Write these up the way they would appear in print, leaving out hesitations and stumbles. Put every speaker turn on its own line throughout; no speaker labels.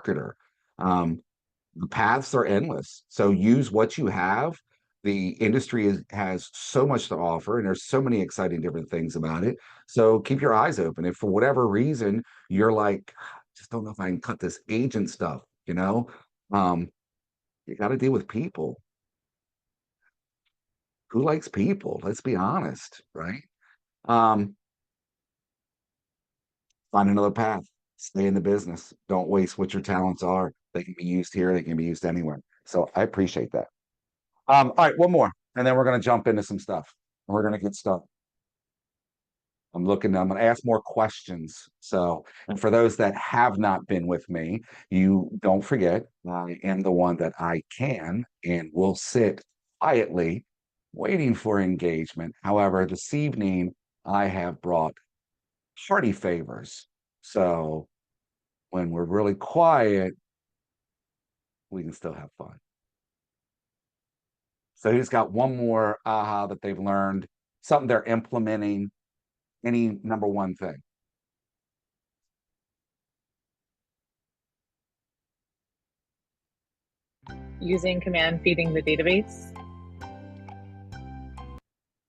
marketer. The paths are endless. So use what you have. The industry has so much to offer, and there's so many exciting different things about it. So keep your eyes open. If for whatever reason you're like, just don't know if I can cut this agent stuff, um, you got to deal with people. Who likes people? Let's be honest, right? Um, Find another path. Stay in the business. Don't waste what your talents are. They can be used here. They can be used anywhere. So I appreciate that. All right, one more, and then we're going to jump into some stuff. We're going to get started. I'm going to ask more questions. So, and for those that have not been with me, you don't forget, I am the one that I can and will sit quietly waiting for engagement. However, this evening I have brought party favors. So when we're really quiet, we can still have fun. So he's got one more aha that they've learned, something they're implementing. Any number one thing?
Using command feeding the database.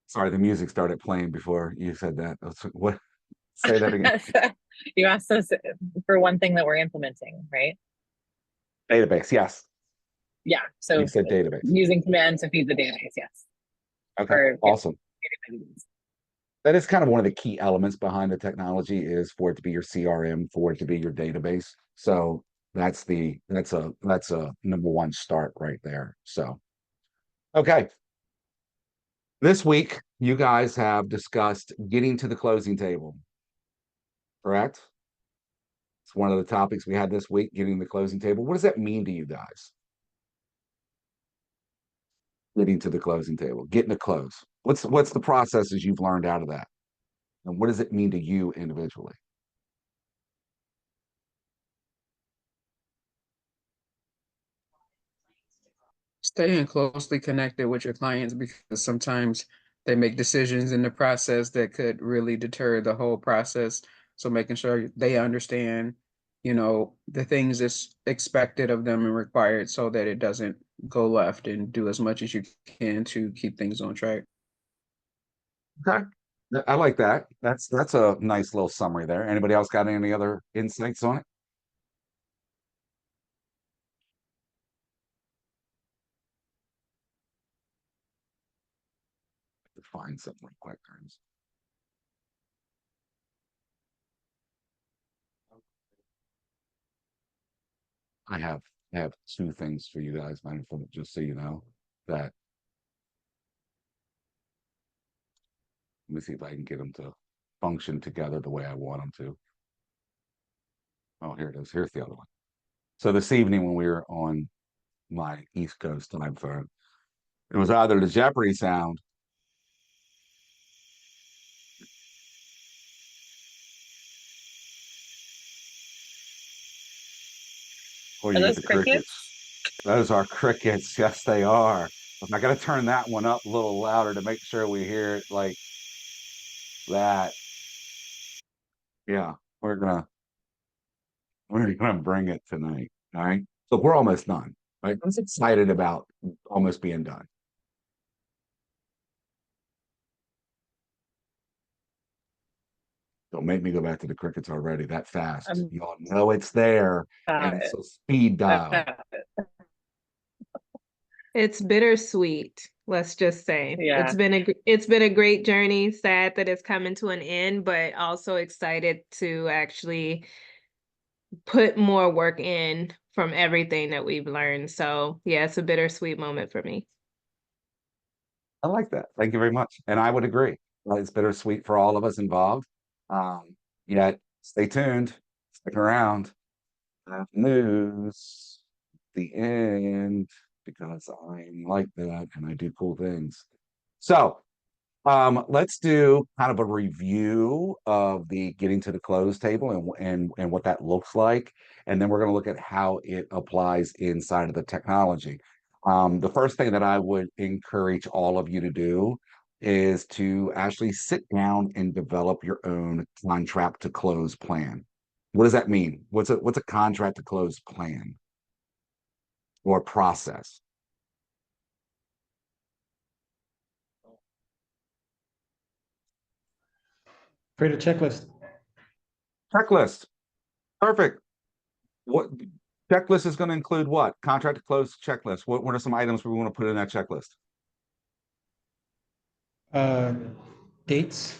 Sorry, the music started playing before you said that. What? Say that again.
You asked us for one thing that we're implementing, right?
Database, yes.
Yeah. So
You said database.
using command to feed the database, yes.
Okay, awesome. That is kind of one of the key elements behind the technology is for it to be your CRM, for it to be your database. So that's a number one start right there. So okay. This week, you guys have discussed getting to the closing table, correct? It's one of the topics we had this week, getting to the closing table. What does that mean to you guys? Getting to the closing table, getting to close. What's the processes you've learned out of that? And what does it mean to you individually?
Staying closely connected with your clients because sometimes they make decisions in the process that could really deter the whole process. So making sure they understand, the things that's expected of them and required so that it doesn't go left, and do as much as you can to keep things on track.
Okay. I like that. That's a nice little summary there. Anybody else got any other insights on it? Find something real quick. I have two things for you guys, just so you know that. Let me see if I can get them to function together the way I want them to. Oh, here it is. Here's the other one. So this evening when we were on my East Coast time phone, it was either the Jeopardy sound or
Are
you get
those
the
crickets?
crickets. Those are crickets. Yes, they are. I got to turn that one up a little louder to make sure we hear it like that. Yeah, we're gonna bring it tonight. All right. So we're almost done. Right. I was excited about almost being done. Don't make me go back to the crickets already that fast. Y'all know it's there. And so speed dial.
It's bittersweet, let's just say.
Yeah.
It's been a great journey. Sad that it's coming to an end, but also excited to actually put more work in from everything that we've learned. So yeah, it's a bittersweet moment for me.
I like that. Thank you very much. And I would agree. It's bittersweet for all of us involved. Yet stay tuned, stick around. News, the end, because I'm like that and I do cool things. So let's do kind of a review of the getting to the close table and what that looks like. And then we're going to look at how it applies inside of the technology. The first thing that I would encourage all of you to do is to actually sit down and develop your own contract to close plan. What does that mean? What's a contract to close plan or process?
Create a checklist.
Checklist. Perfect. What checklist is going to include what? Contract to close checklist. What are some items we want to put in that checklist?
Uh, dates,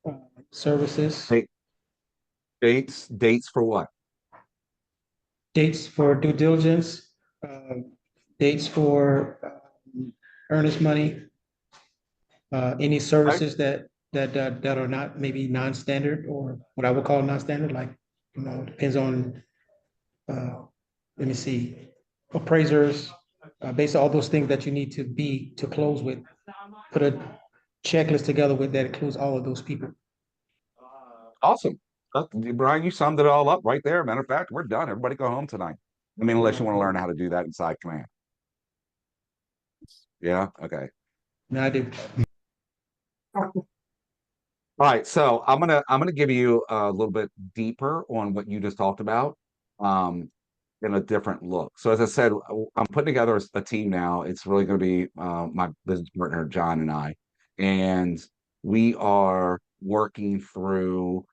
uh, services,
Date, dates for what?
dates for due diligence, dates for earnest money, any services that are not maybe non-standard or what I would call non-standard, like, depends on, let me see, appraisers, based on all those things that you need to close with. Put a checklist together with that includes all of those people.
Awesome. Brian, you summed it all up right there. Matter of fact, we're done. Everybody go home tonight. I mean, unless you want to learn how to do that inside command. Yeah. Okay.
And I do.
All right. So I'm gonna give you a little bit deeper on what you just talked about. In a different look. So as I said, I'm putting together a team now. It's really going to be my business partner John and I, and we are working through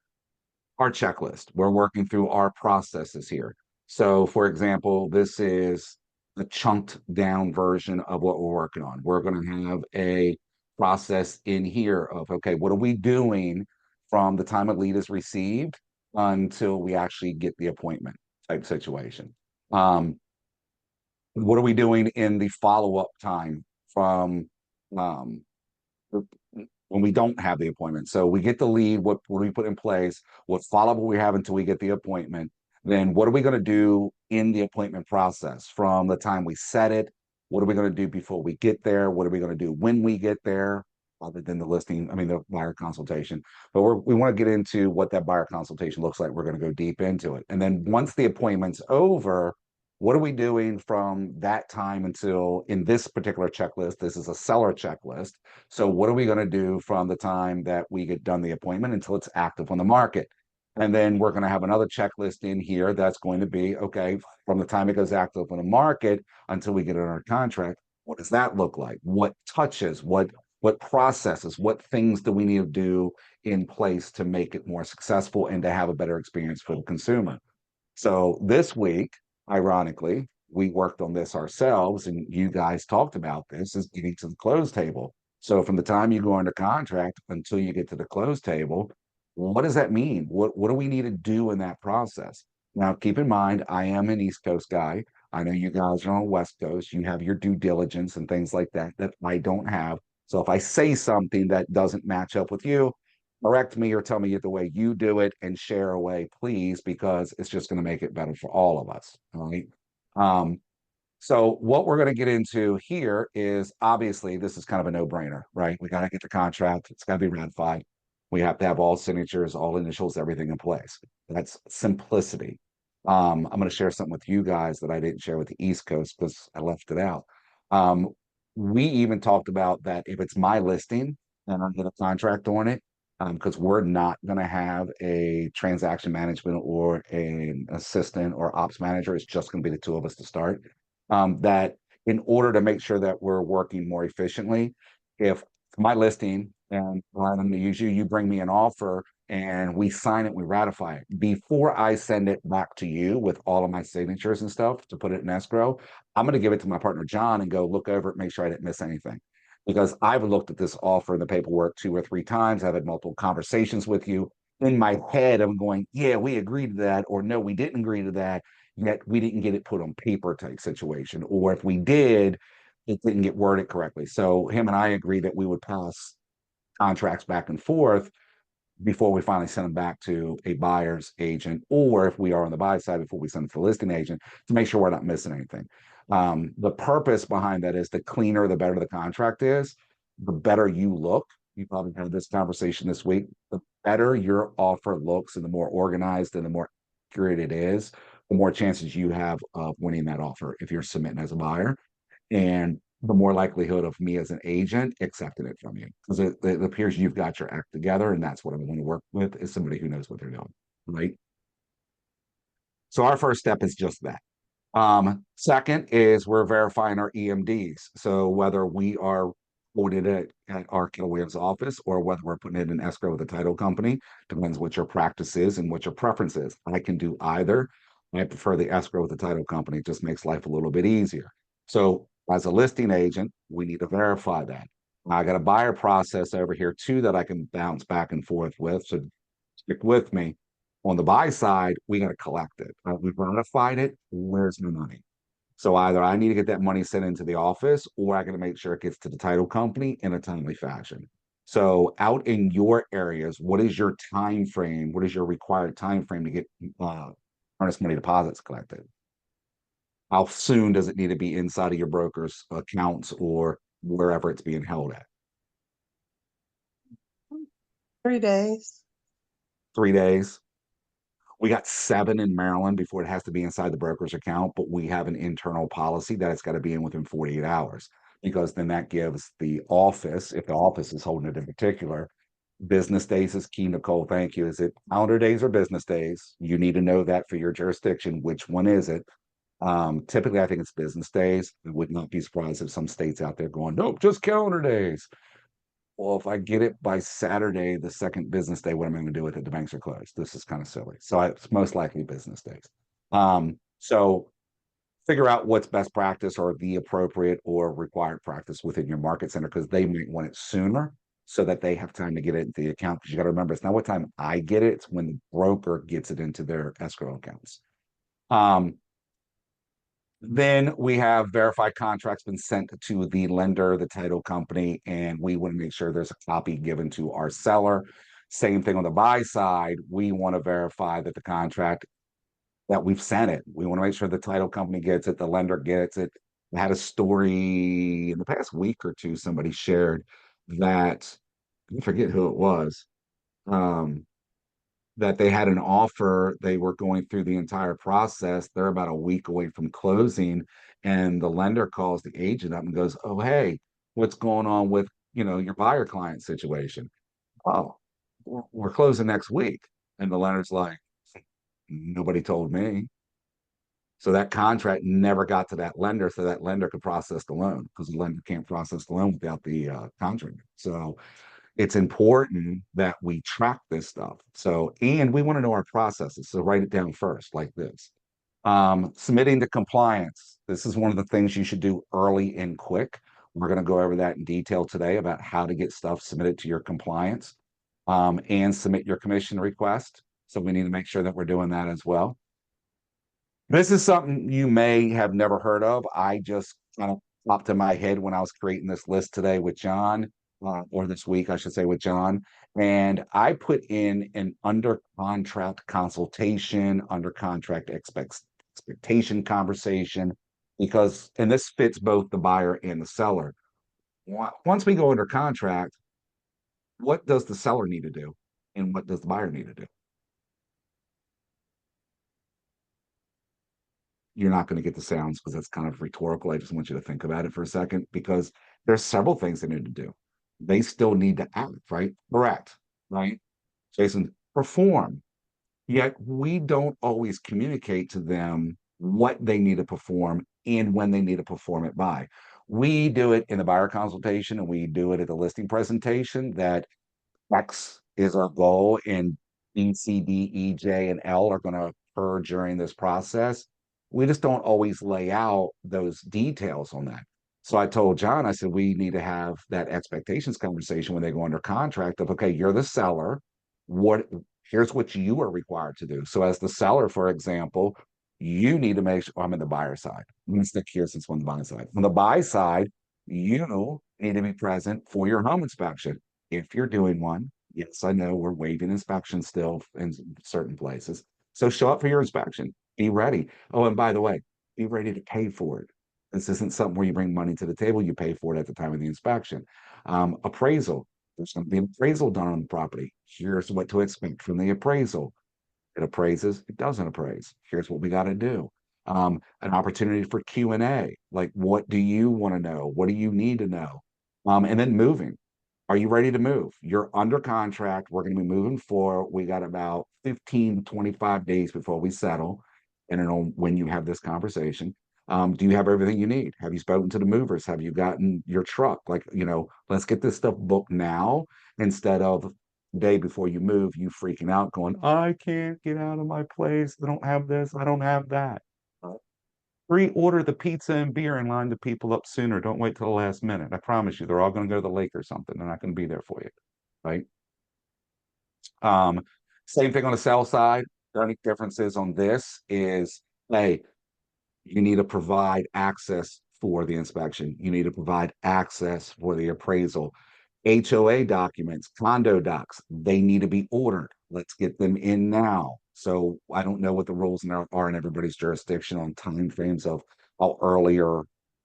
our checklist. We're working through our processes here. So, for example, this is a chunked down version of what we're working on. We're going to have a process in here of, okay, what are we doing from the time a lead is received until we actually get the appointment type situation. What are we doing in the follow-up time from um, when we don't have the appointment? So we get the lead, what do we put in place? What follow-up will we have until we get the appointment? Then what are we going to do in the appointment process from the time we set it? What are we going to do before we get there? What are we going to do when we get there? Other than the listing, I mean, the buyer consultation. But we want to get into what that buyer consultation looks like. We're going to go deep into it. And then once the appointment's over, what are we doing from that time until, in this particular checklist, this is a seller checklist. So what are we going to do from the time that we get done the appointment until it's active on the market? And then we're going to have another checklist in here that's going to be, okay, from the time it goes active on the market until we get it under contract, what does that look like? What touches, what processes, what things do we need to do in place to make it more successful and to have a better experience for the consumer? So this week, ironically, we worked on this ourselves, and you guys talked about this, is getting to the close table. So from the time you go under contract until you get to the close table, what does that mean? What do we need to do in that process? Now, keep in mind, I am an East Coast guy. I know you guys are on West Coast. You have your due diligence and things like that that I don't have. So if I say something that doesn't match up with you, correct me or tell me the way you do it and share away, please, because it's just going to make it better for all of us. All right. Um, so what we're going to get into here is, obviously this is kind of a no-brainer, right? We got to get the contract. It's got to be ratified. We have to have all signatures, all initials, everything in place. That's simplicity. I'm going to share something with you guys that I didn't share with the East Coast because I left it out. We even talked about that if it's my listing and I get a contract on it, because we're not going to have a transaction management or an assistant or ops manager. It's just going to be the two of us to start. That in order to make sure that we're working more efficiently, if my listing and I'm going to use you, you bring me an offer and we sign it, we ratify it. Before I send it back to you with all of my signatures and stuff to put it in escrow, I'm going to give it to my partner, John, and go look over it, make sure I didn't miss anything. Because I've looked at this offer and the paperwork 2 or 3 times. I've had multiple conversations with you. In my head, I'm going, yeah, we agreed to that, or no, we didn't agree to that, yet we didn't get it put on paper type situation. Or if we did, it didn't get worded correctly. So him and I agreed that we would pass contracts back and forth before we finally send them back to a buyer's agent, or if we are on the buy side, before we send it to the listing agent, to make sure we're not missing anything. The purpose behind that is the cleaner, the better the contract is, the better you look. You probably had this conversation this week. The better your offer looks and the more organized and the more accurate it is, the more chances you have of winning that offer if you're submitting as a buyer. And the more likelihood of me as an agent accepting it from you, because it appears you've got your act together, and that's what I want to work with, is somebody who knows what they're doing, right? So our first step is just that. Second is we're verifying our EMDs. So whether we are quoted at our Keller Williams office or whether we're putting it in escrow with a title company, depends what your practice is and what your preference is. I can do either. I prefer the escrow with the title company. It just makes life a little bit easier. So as a listing agent, we need to verify that. I got a buyer process over here too that I can bounce back and forth with. So stick with me. On the buy side, we got to collect it. We've verified it. Where's my money? So either I need to get that money sent into the office or I got to make sure it gets to the title company in a timely fashion. So out in your areas, what is your time frame? What is your required time frame to get earnest money deposits collected? How soon does it need to be inside of your broker's accounts or wherever it's being held at?
3 days.
3 days. We got 7 in Maryland before it has to be inside the broker's account, but we have an internal policy that it's got to be in within 48 hours because then that gives the office, if the office is holding it in particular, business days is key, Nicole. Thank you. Is it calendar days or business days? You need to know that for your jurisdiction. Which one is it? Typically, I think it's business days. I would not be surprised if some states out there going, nope, just calendar days. Well, if I get it by Saturday, the second business day, what am I going to do with it? The banks are closed. This is kind of silly. So it's most likely business days. So figure out what's best practice or the appropriate or required practice within your market center because they might want it sooner so that they have time to get it into the account. Because you got to remember, it's not what time I get it, it's when the broker gets it into their escrow accounts. Then we have verified contracts been sent to the lender, the title company, and we want to make sure there's a copy given to our seller. Same thing on the buy side. We want to verify that the contract that we've sent it. We want to make sure the title company gets it, the lender gets it. I had a story in the past week or two, somebody shared that I forget who it was. That they had an offer, they were going through the entire process. They're about a week away from closing, and the lender calls the agent up and goes, "Oh, hey, what's going on with your buyer client situation?" "Oh, we're closing next week." And the lender's like, "Nobody told me." So that contract never got to that lender, so that lender could process the loan because the lender can't process the loan without the contract. So it's important that we track this stuff. So, and we want to know our processes. So write it down first, like this. Submitting to compliance. This is one of the things you should do early and quick. We're going to go over that in detail today about how to get stuff submitted to your compliance and submit your commission request. So we need to make sure that we're doing that as well. This is something you may have never heard of. I just kind of popped in my head when I was creating this list today with John. Or this week, I should say, with John. And I put in an under contract consultation, under contract expectation conversation, because, and this fits both the buyer and the seller. Once we go under contract, what does the seller need to do? And what does the buyer need to do? You're not going to get the sounds because that's kind of rhetorical. I just want you to think about it for a second because there's several things they need to do. They still need to act, right? Correct, right? Jason, perform. Yet we don't always communicate to them what they need to perform and when they need to perform it by. We do it in the buyer consultation and we do it at the listing presentation that X is our goal and B, C, D, E, J, and L are going to occur during this process. We just don't always lay out those details on that. So I told John, I said, we need to have that expectations conversation when they go under contract of, okay, you're the seller. Here's what you are required to do. So as the seller, for example, you need to make sure I'm in the buyer side. I'm going to stick here since we're on the buy side. On the buy side, you need to be present for your home inspection. If you're doing one, yes, I know we're waiving inspection still in certain places. So show up for your inspection. Be ready. Oh, and by the way, be ready to pay for it. This isn't something where you bring money to the table, you pay for it at the time of the inspection. Appraisal. There's going to be an appraisal done on the property. Here's what to expect from the appraisal. It appraises, it doesn't appraise. Here's what we got to do. An opportunity for Q&A. Like, what do you want to know? What do you need to know? And then moving. Are you ready to move? You're under contract. We're going to be moving forward. We got about 15 to 25 days before we settle. depending on when you have this conversation. Do you have everything you need? Have you spoken to the movers? Have you gotten your truck? Like, let's get this stuff booked now instead of the day before you move, you freaking out going, I can't get out of my place. I don't have this. I don't have that. Pre-order the pizza and beer and line the people up sooner. Don't wait till the last minute. I promise you, they're all going to go to the lake or something. They're not going to be there for you, right? Same thing on the sell side. The only differences on this is, hey, you need to provide access for the inspection. You need to provide access for the appraisal. HOA documents, condo docs, they need to be ordered. Let's get them in now. So I don't know what the rules are in everybody's jurisdiction on timeframes of how early or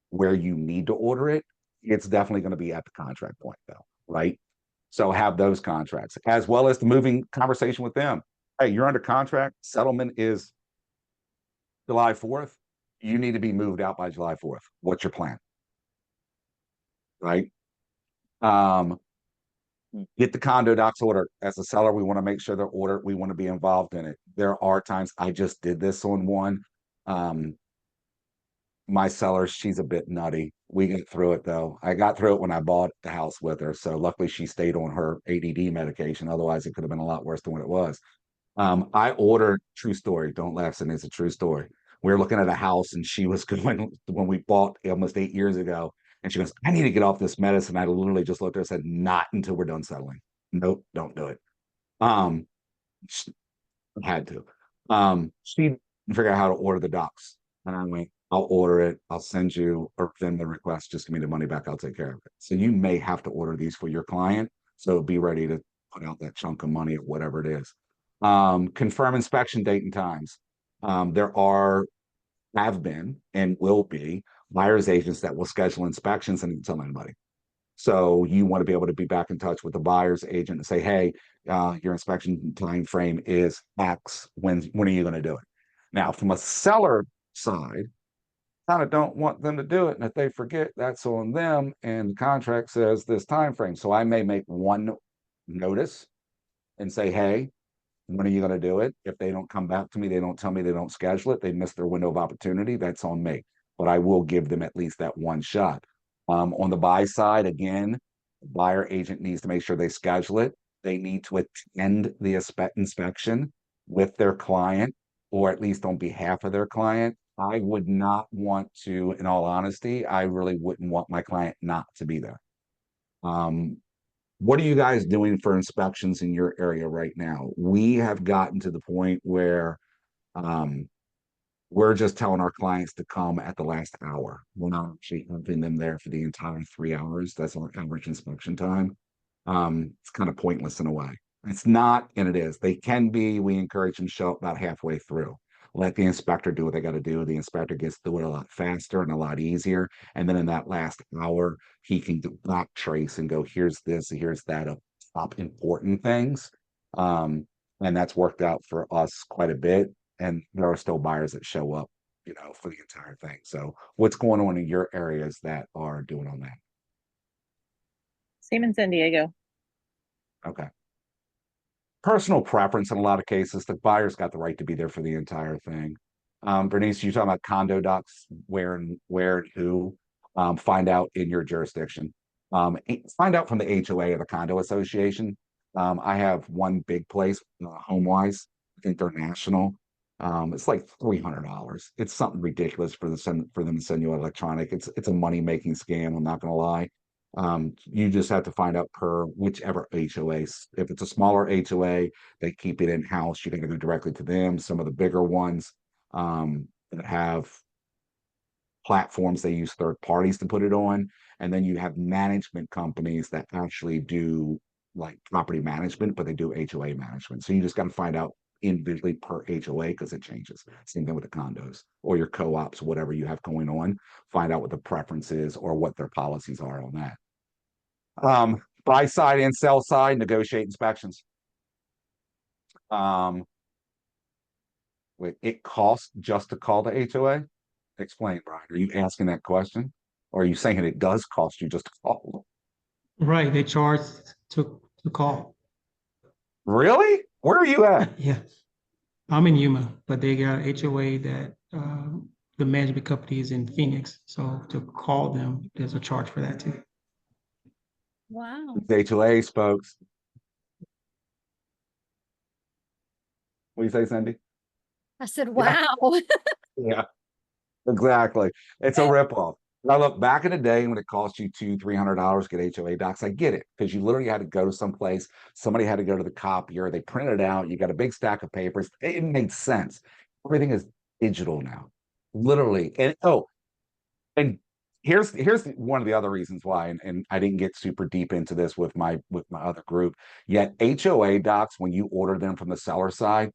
where you need to order it. It's definitely going to be at the contract point though, right? So have those contracts as well as the moving conversation with them. Hey, you're under contract. Settlement is July 4th. You need to be moved out by July 4th. What's your plan? Right? Get the condo docs ordered. As a seller, we want to make sure they're ordered. We want to be involved in it. There are times I just did this on one. My seller, she's a bit nutty. We get through it though. I got through it when I bought the house with her. So luckily she stayed on her ADD medication. Otherwise it could have been a lot worse than what it was. I ordered, true story, don't laugh, Cindy, it's a true story. We were looking at a house and she was going, when we bought almost 8 years ago, and she goes, I need to get off this medicine. I literally just looked at her and said, not until we're done settling. Nope, don't do it. Had to. She figured out how to order the docs. And I went, I'll order it. I'll send you or send the request. Just give me the money back. I'll take care of it. So you may have to order these for your client. So be ready to put out that chunk of money or whatever it is. Confirm inspection date and times. There have been and will be buyer's agents that will schedule inspections and tell anybody. So you want to be able to be back in touch with the buyer's agent and say, hey, your inspection time frame is X. When are you going to do it? Now, from a seller side, kind of don't want them to do it. And if they forget, that's on them. And the contract says this time frame. So I may make one notice and say, hey, when are you going to do it? If they don't come back to me, they don't tell me, they don't schedule it, they miss their window of opportunity, that's on me. But I will give them at least that one shot. On the buy side, again, the buyer agent needs to make sure they schedule it. They need to attend the inspection with their client, or at least on behalf of their client. I would not want to, in all honesty, I really wouldn't want my client not to be there. What are you guys doing for inspections in your area right now? We have gotten to the point where we're just telling our clients to come at the last hour. We're not actually having them there for the entire 3 hours. That's our average inspection time. It's kind of pointless in a way. It's not, and it is. They can be. We encourage them to show up about halfway through. Let the inspector do what they got to do. The inspector gets through it a lot faster and a lot easier. And then in that last hour, he can back trace and go, here's this, here's that, of top important things. And that's worked out for us quite a bit. And there are still buyers that show up, for the entire thing. So what's going on in your areas that are doing on that?
Same in San Diego.
Okay. Personal preference in a lot of cases, the buyer's got the right to be there for the entire thing. Bernice, you're talking about condo docs, where and who, find out in your jurisdiction. Find out from the HOA or the condo association. I have one big place, HomeWise. I think they're national. It's like $300. It's something ridiculous for them to send you electronic. It's a money-making scam, I'm not gonna lie. You just have to find out per whichever HOA. If it's a smaller HOA, they keep it in-house. You can go directly to them. Some of the bigger ones that have platforms, they use third parties to put it on. And then you have management companies that actually do like property management, but they do HOA management. So you just got to find out individually per HOA because it changes. Same thing with the condos or your co-ops, whatever you have going on. Find out what the preference is or what their policies are on that. Buy side and sell side, negotiate inspections. Wait, it costs just to call the HOA? Explain, Brian. Are you asking that question? Or are you saying it does cost you just to call?
Right, they charge to call.
Really? Where are you at?
Yeah. I'm in Yuma, but they got HOA that, the management company is in Phoenix. So to call them, there's a charge for that too.
Wow.
It's HOAs, folks. What do you say, Cindy?
I said,
Yeah.
wow.
Yeah, exactly. It's a ripoff. Now look, back in the day when it cost you $200-300 to get HOA docs, I get it because you literally had to go to some place, somebody had to go to the copier, they printed it out, you got a big stack of papers. It made sense. Everything is digital now, literally. And and here's one of the other reasons why, and I didn't get super deep into this with my other group. Yet HOA docs, when you order them from the seller side,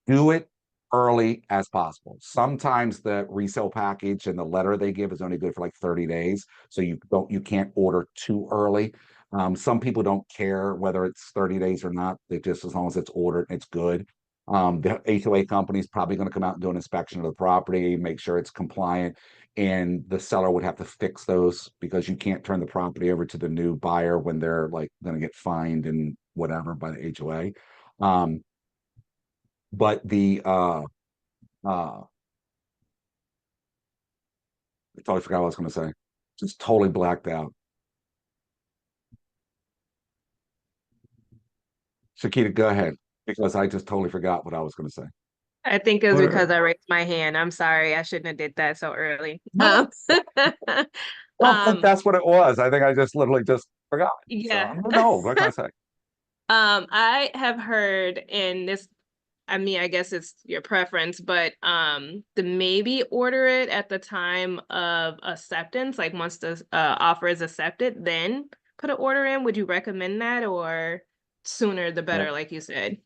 do it early as possible. Sometimes the resale package and the letter they give is only good for like 30 days. So you can't order too early. Some people don't care whether it's 30 days or not. They just, as long as it's ordered, it's good. The HOA company is probably going to come out and do an inspection of the property, make sure it's compliant. And the seller would have to fix those because you can't turn the property over to the new buyer when they're like going to get fined and whatever by the HOA. But I totally forgot what I was going to say. Just totally blacked out. Shakita, go ahead, because I just totally forgot what I was going to say.
I think it was
Or-
because I raised my hand. I'm sorry. I shouldn't have did that so early.
No. I don't think that's what it was. I think I just literally just forgot.
Yeah.
So, no, what can I say?
I have heard, and this, I mean, I guess it's your preference, but to maybe order it at the time of acceptance, like once the offer is accepted, then put an order in. Would you recommend that, or sooner the better, like you said?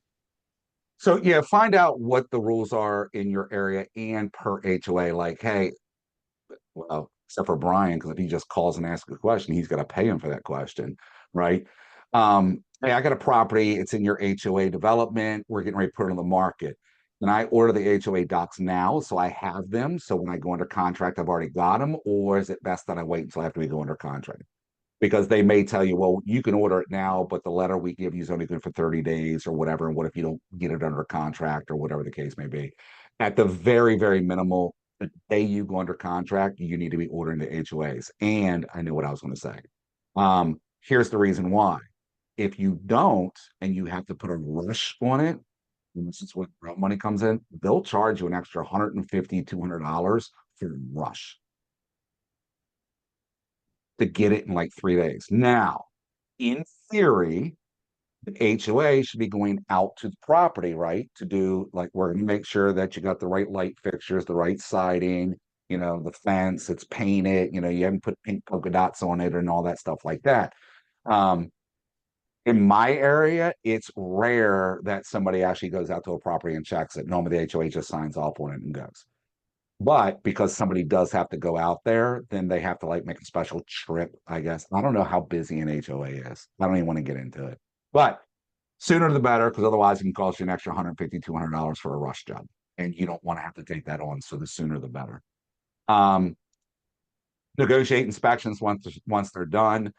So yeah, find out what the rules are in your area and per HOA. Like, hey, well, except for Brian, because if he just calls and asks a question, he's got to pay him for that question, right? Hey, I got a property, it's in your HOA development, we're getting ready to put it on the market. Can I order the HOA docs now so I have them? So when I go under contract, I've already got them, or is it best that I wait until after we go under contract? Because they may tell you, well, you can order it now, but the letter we give you is only good for 30 days or whatever. And what if you don't get it under contract or whatever the case may be? At the very, very minimal, the day you go under contract, you need to be ordering the HOAs. And I knew what I was going to say. Here's the reason why. If you don't, and you have to put a rush on it, and this is where real money comes in, they'll charge you an extra $150, $200 for rush to get it in like 3 days. Now, in theory, the HOA should be going out to the property, right? To do like, we're going to make sure that you got the right light fixtures, the right siding, the fence, it's painted, you haven't put pink polka dots on it and all that stuff like that. In my area, it's rare that somebody actually goes out to a property and checks it. Normally the HOA just signs off on it and goes. But because somebody does have to go out there, then they have to like make a special trip, I guess. I don't know how busy an HOA is. I don't even want to get into it. But sooner the better, because otherwise it can cost you an extra $150, $200 for a rush job. And you don't want to have to take that on. So the sooner the better. Negotiate inspections once they're done.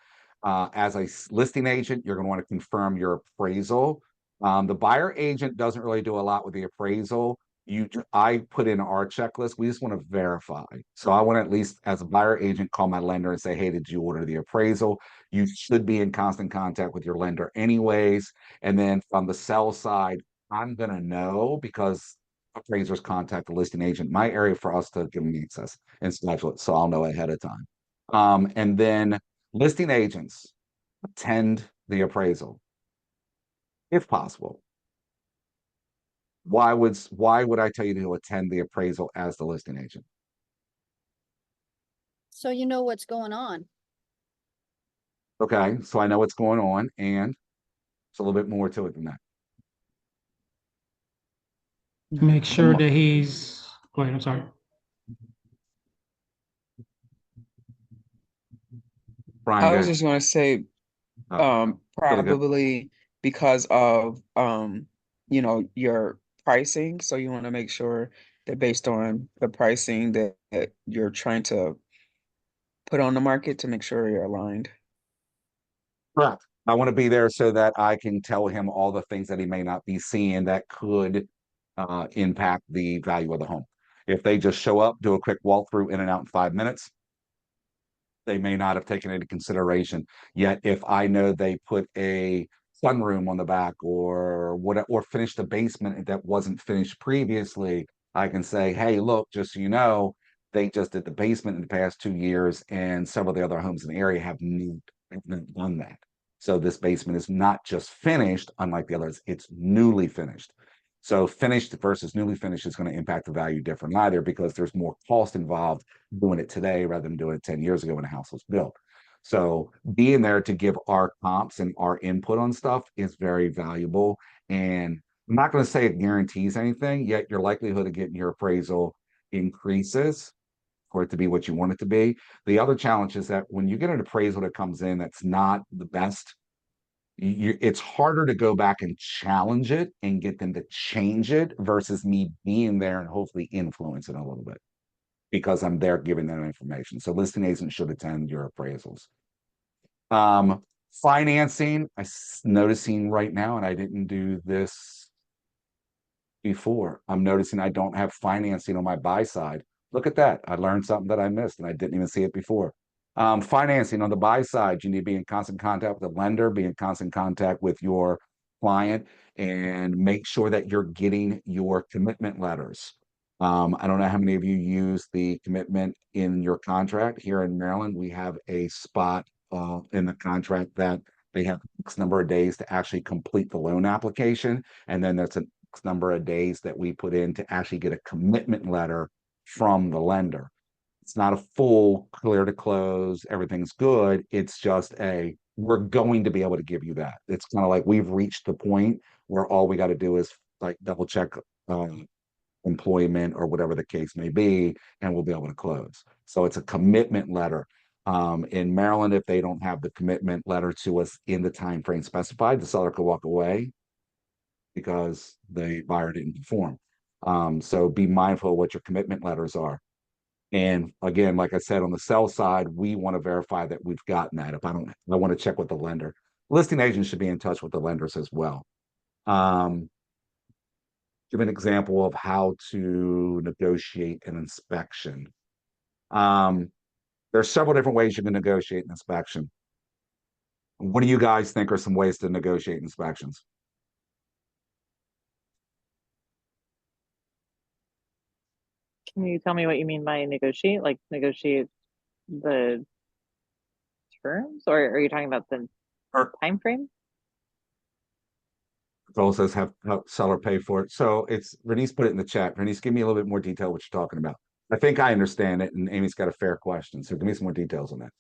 As a listing agent, you're going to want to confirm your appraisal. The buyer agent doesn't really do a lot with the appraisal. I put in our checklist. We just want to verify. So I want to at least, as a buyer agent, call my lender and say, hey, did you order the appraisal? You should be in constant contact with your lender anyways. And then from the sell side, I'm going to know because appraisers contact the listing agent, my area for us to give them access and schedule it. So I'll know ahead of time. And then listing agents attend the appraisal if possible. Why would I tell you to attend the appraisal as the listing agent?
So you know what's going on.
Okay, so I know what's going on, and it's a little bit more to it than that.
Make sure that go ahead, I'm sorry.
Brian,
I
go
was
ahead.
just gonna say,
Oh, really good.
probably because of your pricing. So you want to make sure that based on the pricing that you're trying to put on the market to make sure you're aligned.
Correct. I want to be there so that I can tell him all the things that he may not be seeing that could impact the value of the home. If they just show up, do a quick walkthrough in and out in 5 minutes, they may not have taken into consideration. Yet if I know they put a sunroom on the back or what, or finished the basement that wasn't finished previously, I can say, hey, look, just so you know, they just did the basement in the past 2 years, and several of the other homes in the area have not done that. So this basement is not just finished, unlike the others, it's newly finished. So finished versus newly finished is going to impact the value different either, because there's more cost involved doing it today rather than doing it 10 years ago when a house was built. So being there to give our comps and our input on stuff is very valuable. And I'm not going to say it guarantees anything, yet your likelihood of getting your appraisal increases for it to be what you want it to be. The other challenge is that when you get an appraisal that comes in that's not the best, it's harder to go back and challenge it and get them to change it versus me being there and hopefully influence it a little bit, because I'm there giving them information. So listing agents should attend your appraisals. Financing, noticing right now, and I didn't do this before, I'm noticing I don't have financing on my buy side. Look at that. I learned something that I missed and I didn't even see it before. Financing on the buy side, you need to be in constant contact with the lender, be in constant contact with your client, and make sure that you're getting your commitment letters. I don't know how many of you use the commitment in your contract. Here in Maryland, we have a spot in the contract that they have X number of days to actually complete the loan application. And then there's a X number of days that we put in to actually get a commitment letter from the lender. It's not a full clear to close, everything's good. It's just we're going to be able to give you that. It's kind of like we've reached the point where all we got to do is like double check employment or whatever the case may be, and we'll be able to close. So it's a commitment letter. In Maryland, if they don't have the commitment letter to us in the time frame specified, the seller could walk away because the buyer didn't perform. So be mindful of what your commitment letters are. And again, like I said, on the sell side, we want to verify that we've gotten that. If I don't, I want to check with the lender. Listing agents should be in touch with the lenders as well. Give an example of how to negotiate an inspection. There's several different ways you can negotiate an inspection. What do you guys think are some ways to negotiate inspections?
Can you tell me what you mean by negotiate? Like negotiate the terms, or are you talking about the time frame?
It also says have seller pay for it. So it's Bernice put it in the chat. Bernice, give me a little bit more detail what you're talking about. I think I understand it, and Amy's got a fair question. So give me some more details on that.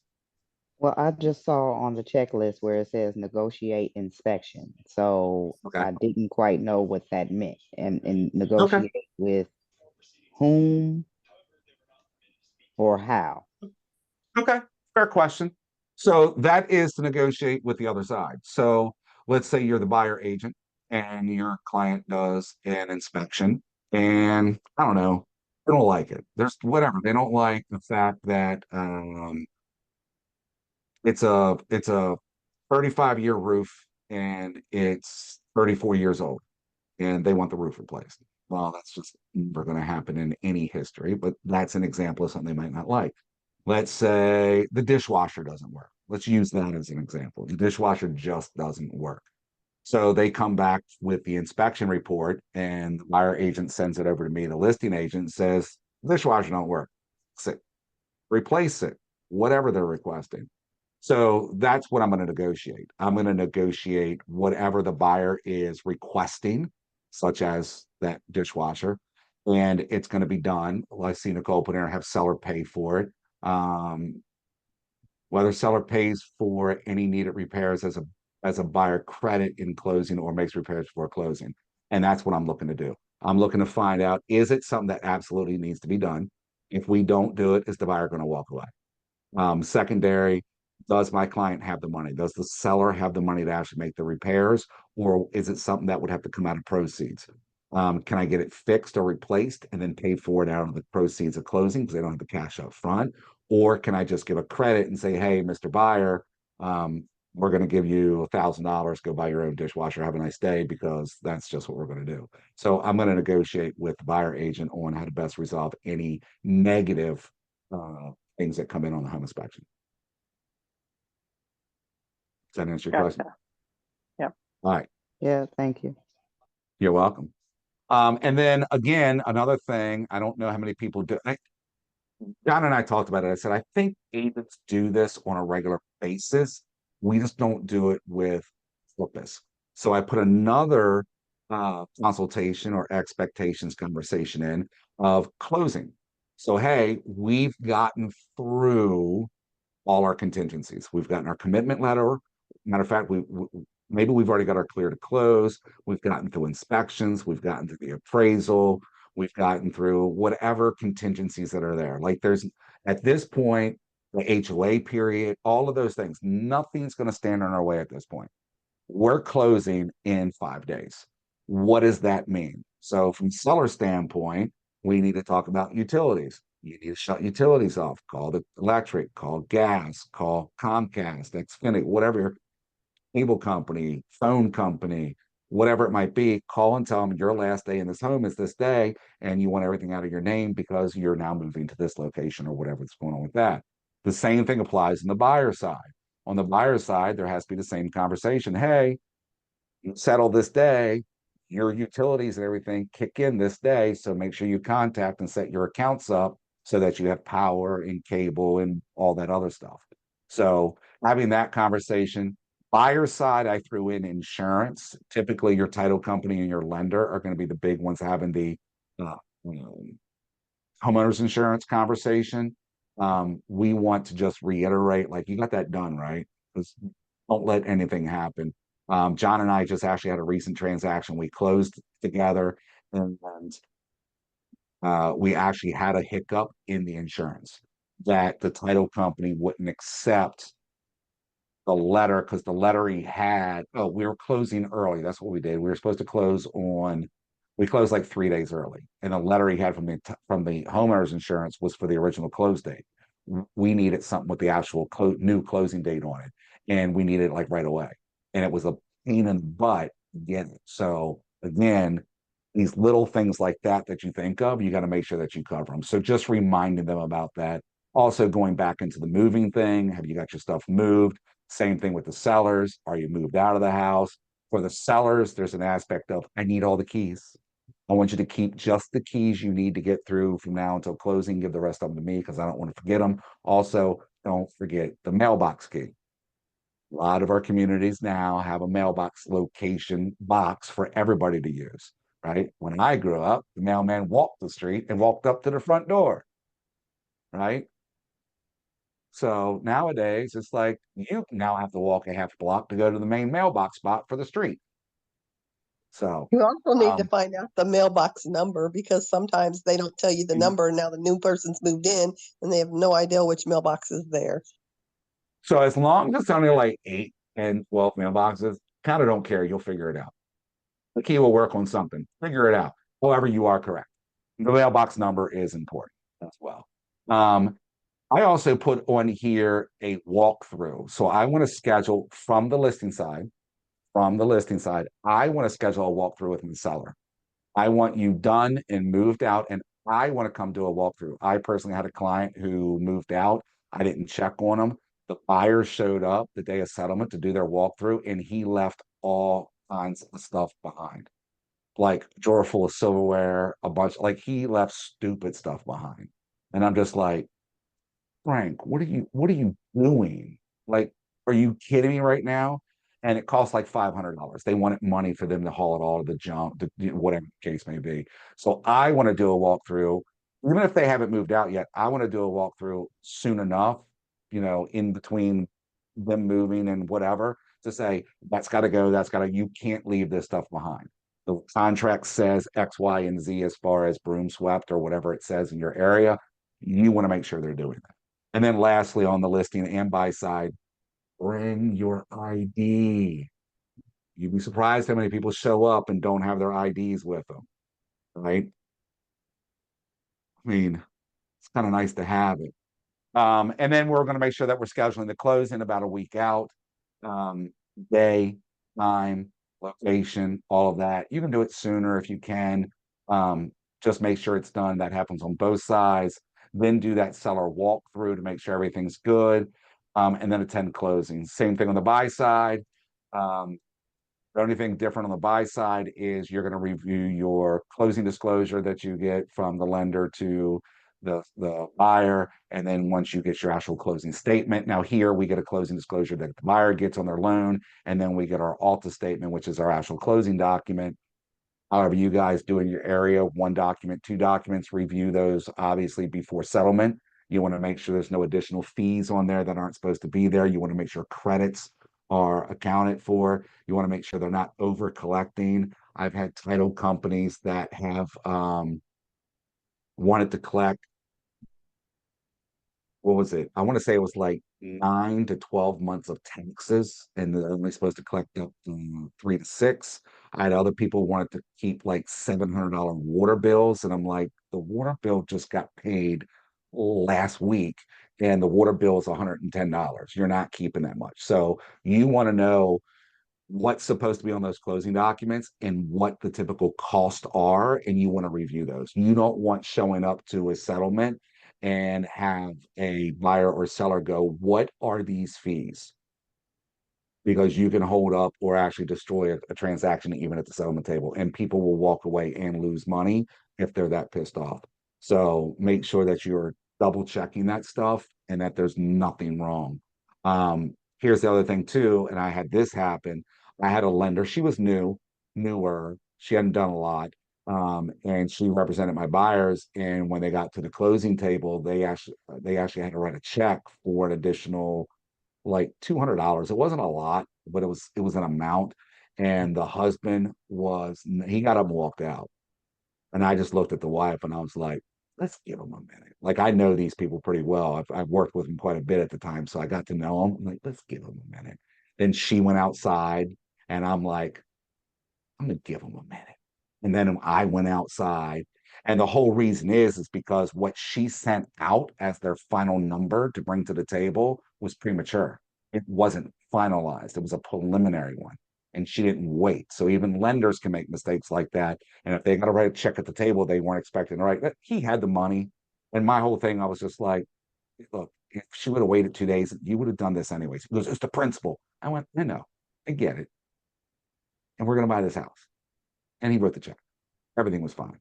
Well, I just saw on the checklist where it says negotiate inspection. So
Okay.
I didn't quite know what that meant. And negotiate with whom or how?
Okay, fair question. So that is to negotiate with the other side. So let's say you're the buyer agent and your client does an inspection, and I don't know, they don't like it. There's whatever. They don't like the fact that it's a 35-year roof and it's 34 years old and they want the roof replaced. Well, that's just never going to happen in any history, but that's an example of something they might not like. Let's say the dishwasher doesn't work. Let's use that as an example. The dishwasher just doesn't work. So they come back with the inspection report and the buyer agent sends it over to me. The listing agent says, dishwasher don't work. Fix it, replace it, whatever they're requesting. So that's what I'm going to negotiate. I'm going to negotiate whatever the buyer is requesting, such as that dishwasher, and it's going to be done. I see Nicole put in have seller pay for it. Whether seller pays for any needed repairs as a buyer credit in closing or makes repairs before closing. And that's what I'm looking to do. I'm looking to find out, is it something that absolutely needs to be done? If we don't do it, is the buyer going to walk away? Secondary, does my client have the money? Does the seller have the money to actually make the repairs? Or is it something that would have to come out of proceeds? Can I get it fixed or replaced and then pay for it out of the proceeds of closing because they don't have the cash up front? Or can I just give a credit and say, hey, Mr. Buyer, we're going to give you $1,000, go buy your own dishwasher, have a nice day, because that's just what we're going to do. So I'm going to negotiate with the buyer agent on how to best resolve any negative things that come in on the home inspection. Does that answer your question?
Gotcha. Yep.
All right.
Yeah, thank you.
You're welcome. And then again, another thing, I don't know how many people do. John and I talked about it. I said, I think agents do this on a regular basis. We just don't do it with purpose. So I put another consultation or expectations conversation in of closing. So, hey, we've gotten through all our contingencies. We've gotten our commitment letter. Matter of fact, maybe we've already got our clear to close. We've gotten through inspections. We've gotten through the appraisal. We've gotten through whatever contingencies that are there. Like there's at this point, the HOA period, all of those things, nothing's going to stand in our way at this point. We're closing in 5 days. What does that mean? So from seller standpoint, we need to talk about utilities. You need to shut utilities off, call the electric, call gas, call Comcast, Xfinity, whatever your cable company, phone company, whatever it might be, call and tell them your last day in this home is this day, and you want everything out of your name because you're now moving to this location or whatever's going on with that. The same thing applies on the buyer side. On the buyer side, there has to be the same conversation. Hey, you settle this day, your utilities and everything kick in this day. So make sure you contact and set your accounts up so that you have power and cable and all that other stuff. So having that conversation, buyer side, I threw in insurance. Typically, your title company and your lender are going to be the big ones having the homeowners insurance conversation. We want to just reiterate, like, you got that done, right? Because don't let anything happen. John and I just actually had a recent transaction. We closed together, and we actually had a hiccup in the insurance that the title company wouldn't accept the letter because the letter he had, we were closing early. That's what we did. We were supposed to close we closed like 3 days early, and the letter he had from the homeowners insurance was for the original close date. We needed something with the actual new closing date on it, and we needed it like right away. And it was a pain in the butt to get it. So again, these little things like that you think of, you got to make sure that you cover them. So just reminding them about that. Also going back into the moving thing. Have you got your stuff moved? Same thing with the sellers. Are you moved out of the house? For the sellers, there's an aspect of, I need all the keys. I want you to keep just the keys you need to get through from now until closing. Give the rest of them to me because I don't want to forget them. Also, don't forget the mailbox key. A lot of our communities now have a mailbox location box for everybody to use, right? When I grew up, the mailman walked the street and walked up to the front door, right? So nowadays, it's like you now have to walk a half block to go to the main mailbox spot for the street. So
You also need to find out the mailbox number because sometimes they don't tell you the number. And now the new person's moved in and they have no idea which mailbox is there.
So as long as it's only like 8 and 12 mailboxes, kind of don't care. You'll figure it out. The key will work on something. Figure it out. However, you are correct. The mailbox number is important as well. I also put on here a walkthrough. So I want to schedule from the listing side. I want to schedule a walkthrough with the seller. I want you done and moved out, and I want to come do a walkthrough. I personally had a client who moved out. I didn't check on them. The buyer showed up the day of settlement to do their walkthrough, and he left all kinds of stuff behind, like a drawer full of silverware, a bunch, like he left stupid stuff behind. And I'm just like, Frank, what are you doing? Like, are you kidding me right now? And it costs like $500. They wanted money for them to haul it all to the junk, whatever the case may be. So I want to do a walkthrough, even if they haven't moved out yet. I want to do a walkthrough soon enough, in between them moving and whatever, to say that's got to go. You can't leave this stuff behind. The contract says X, Y, and Z as far as broom swept or whatever it says in your area. You want to make sure they're doing that. And then lastly, on the listing and buy side, bring your ID. You'd be surprised how many people show up and don't have their IDs with them, right? I mean, it's kind of nice to have it. And then we're going to make sure that we're scheduling the close in about a week out. day, time, location, all of that. You can do it sooner if you can. Just make sure it's done. That happens on both sides. Then do that seller walkthrough to make sure everything's good. And then attend closing. Same thing on the buy side. The only thing different on the buy side is you're going to review your closing disclosure that you get from the lender to the buyer. And then once you get your actual closing statement, now here we get a closing disclosure that the buyer gets on their loan. And then we get our Alta statement, which is our actual closing document. However, you guys do in your area, 1 document, 2 documents, review those obviously before settlement. You want to make sure there's no additional fees on there that aren't supposed to be there. You want to make sure credits are accounted for. You want to make sure they're not over collecting. I've had title companies that have wanted to collect, what was it? I want to say it was like 9 to 12 months of taxes, and they're only supposed to collect up to 3 to 6. I had other people wanted to keep like $700 water bills, and I'm like, the water bill just got paid last week, and the water bill is $110. You're not keeping that much. So you want to know what's supposed to be on those closing documents and what the typical costs are, and you want to review those. You don't want showing up to a settlement and have a buyer or seller go, what are these fees? Because you can hold up or actually destroy a transaction even at the settlement table, and people will walk away and lose money if they're that pissed off. So make sure that you're double checking that stuff and that there's nothing wrong. Here's the other thing too, and I had this happen. I had a lender, she was newer, she hadn't done a lot. And she represented my buyers. And when they got to the closing table, they actually had to write a check for an additional like $200. It wasn't a lot, but it was an amount. And the husband he got up and walked out. And I just looked at the wife and I was like, let's give him a minute. Like, I know these people pretty well. I've worked with them quite a bit at the time, so I got to know them. I'm like, let's give him a minute. Then she went outside, and I'm like, I'm gonna give him a minute. And then I went outside. And the whole reason is because what she sent out as their final number to bring to the table was premature. It wasn't finalized. It was a preliminary one. And she didn't wait. So even lenders can make mistakes like that. And if they got to write a check at the table, they weren't expecting to write. He had the money. And my whole thing, I was just like, look, if she would have waited 2 days, you would have done this anyways. He goes, it's the principle. I went, I know, I get it. And we're going to buy this house. And he wrote the check. Everything was fine.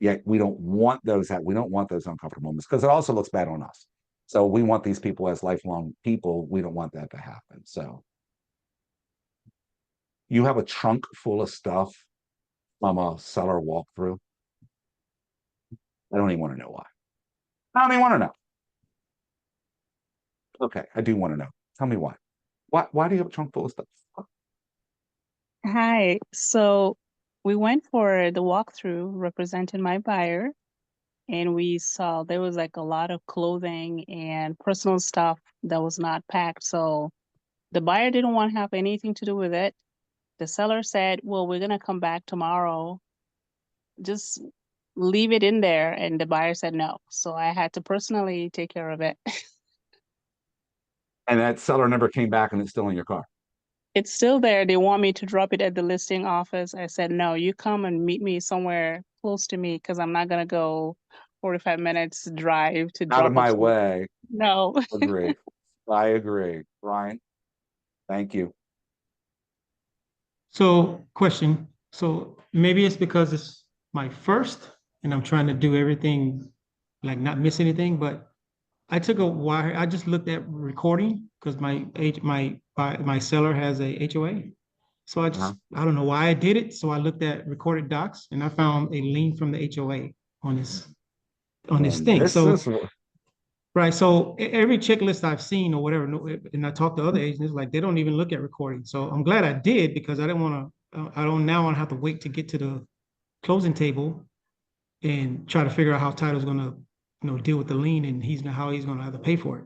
Yet we don't want those uncomfortable moments, because it also looks bad on us. So we want these people as lifelong people. We don't want that to happen. So you have a trunk full of stuff from a seller walkthrough. I don't even want to know why. I don't even want to know. Okay, I do want to know. Tell me why. Why do you have a trunk full of stuff?
Hi. So we went for the walkthrough representing my buyer, and we saw there was like a lot of clothing and personal stuff that was not packed. So the buyer didn't want to have anything to do with it. The seller said, well, we're going to come back tomorrow. Just leave it in there. And the buyer said no. So I had to personally take care of it.
And that seller never came back, and it's still in your car.
It's still there. They want me to drop it at the listing office. I said, no, you come and meet me somewhere close to me, because I'm not going to go 45 minutes drive to
Out of
drop
my
it.
way.
No.
Agree. I agree. Ryan, thank you.
So, question, so maybe it's because it's my first and I'm trying to do everything, like not miss anything, but I took a wire, I just looked at recording because my seller has a HOA. So I don't know why I did it. So I looked at recorded docs and I found a lien from the HOA on this thing. So right, so every checklist I've seen or whatever, and I talked to other agents, like they don't even look at recording. So I'm glad I did, because I didn't want to. I don't now want to have to wait to get to the closing table and try to figure out how title's going to, deal with the lien, and how he's going to have to pay for it.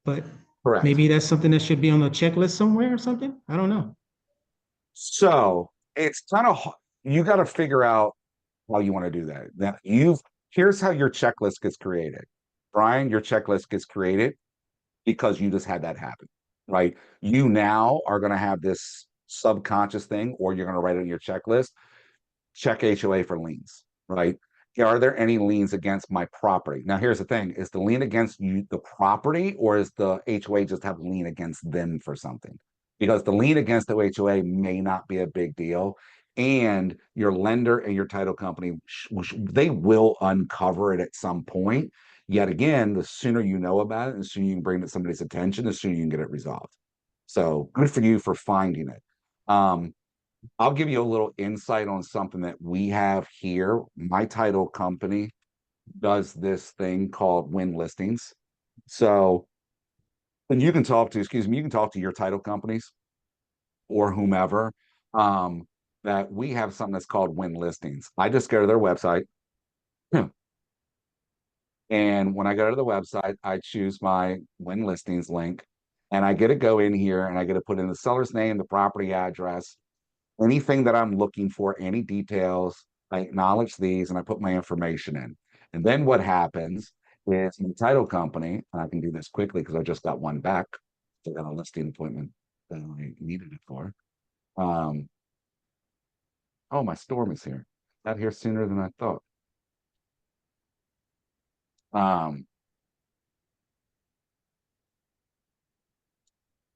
But
Correct.
maybe that's something that should be on the checklist somewhere or something. I don't know.
So it's kind of, you got to figure out how you want to do that. Here's how your checklist gets created. Brian, your checklist gets created because you just had that happen. right? You now are going to have this subconscious thing, or you're going to write it on your checklist. Check HOA for liens, right? Are there any liens against my property? Now, here's the thing: is the lien against you the property, or is the HOA just have a lien against them for something? Because the lien against the HOA may not be a big deal, and your lender and your title company they will uncover it at some point. Yet again, the sooner you know about it, the sooner you can bring it to somebody's attention, the sooner you can get it resolved. So good for you for finding it. I'll give you a little insight on something that we have here. My title company does this thing called win listings. So, and you can talk to, excuse me, you can talk to your title companies or whomever, that we have something that's called win listings. I just go to their website. And when I go to the website, I choose my win listings link, and I get to go in here and I get to put in the seller's name, the property address, anything that I'm looking for, any details. I acknowledge these and I put my information in. And then what happens is the title company, and I can do this quickly because I just got one back. I got a listing appointment that I needed it for. Oh, my storm is here. Got here sooner than I thought.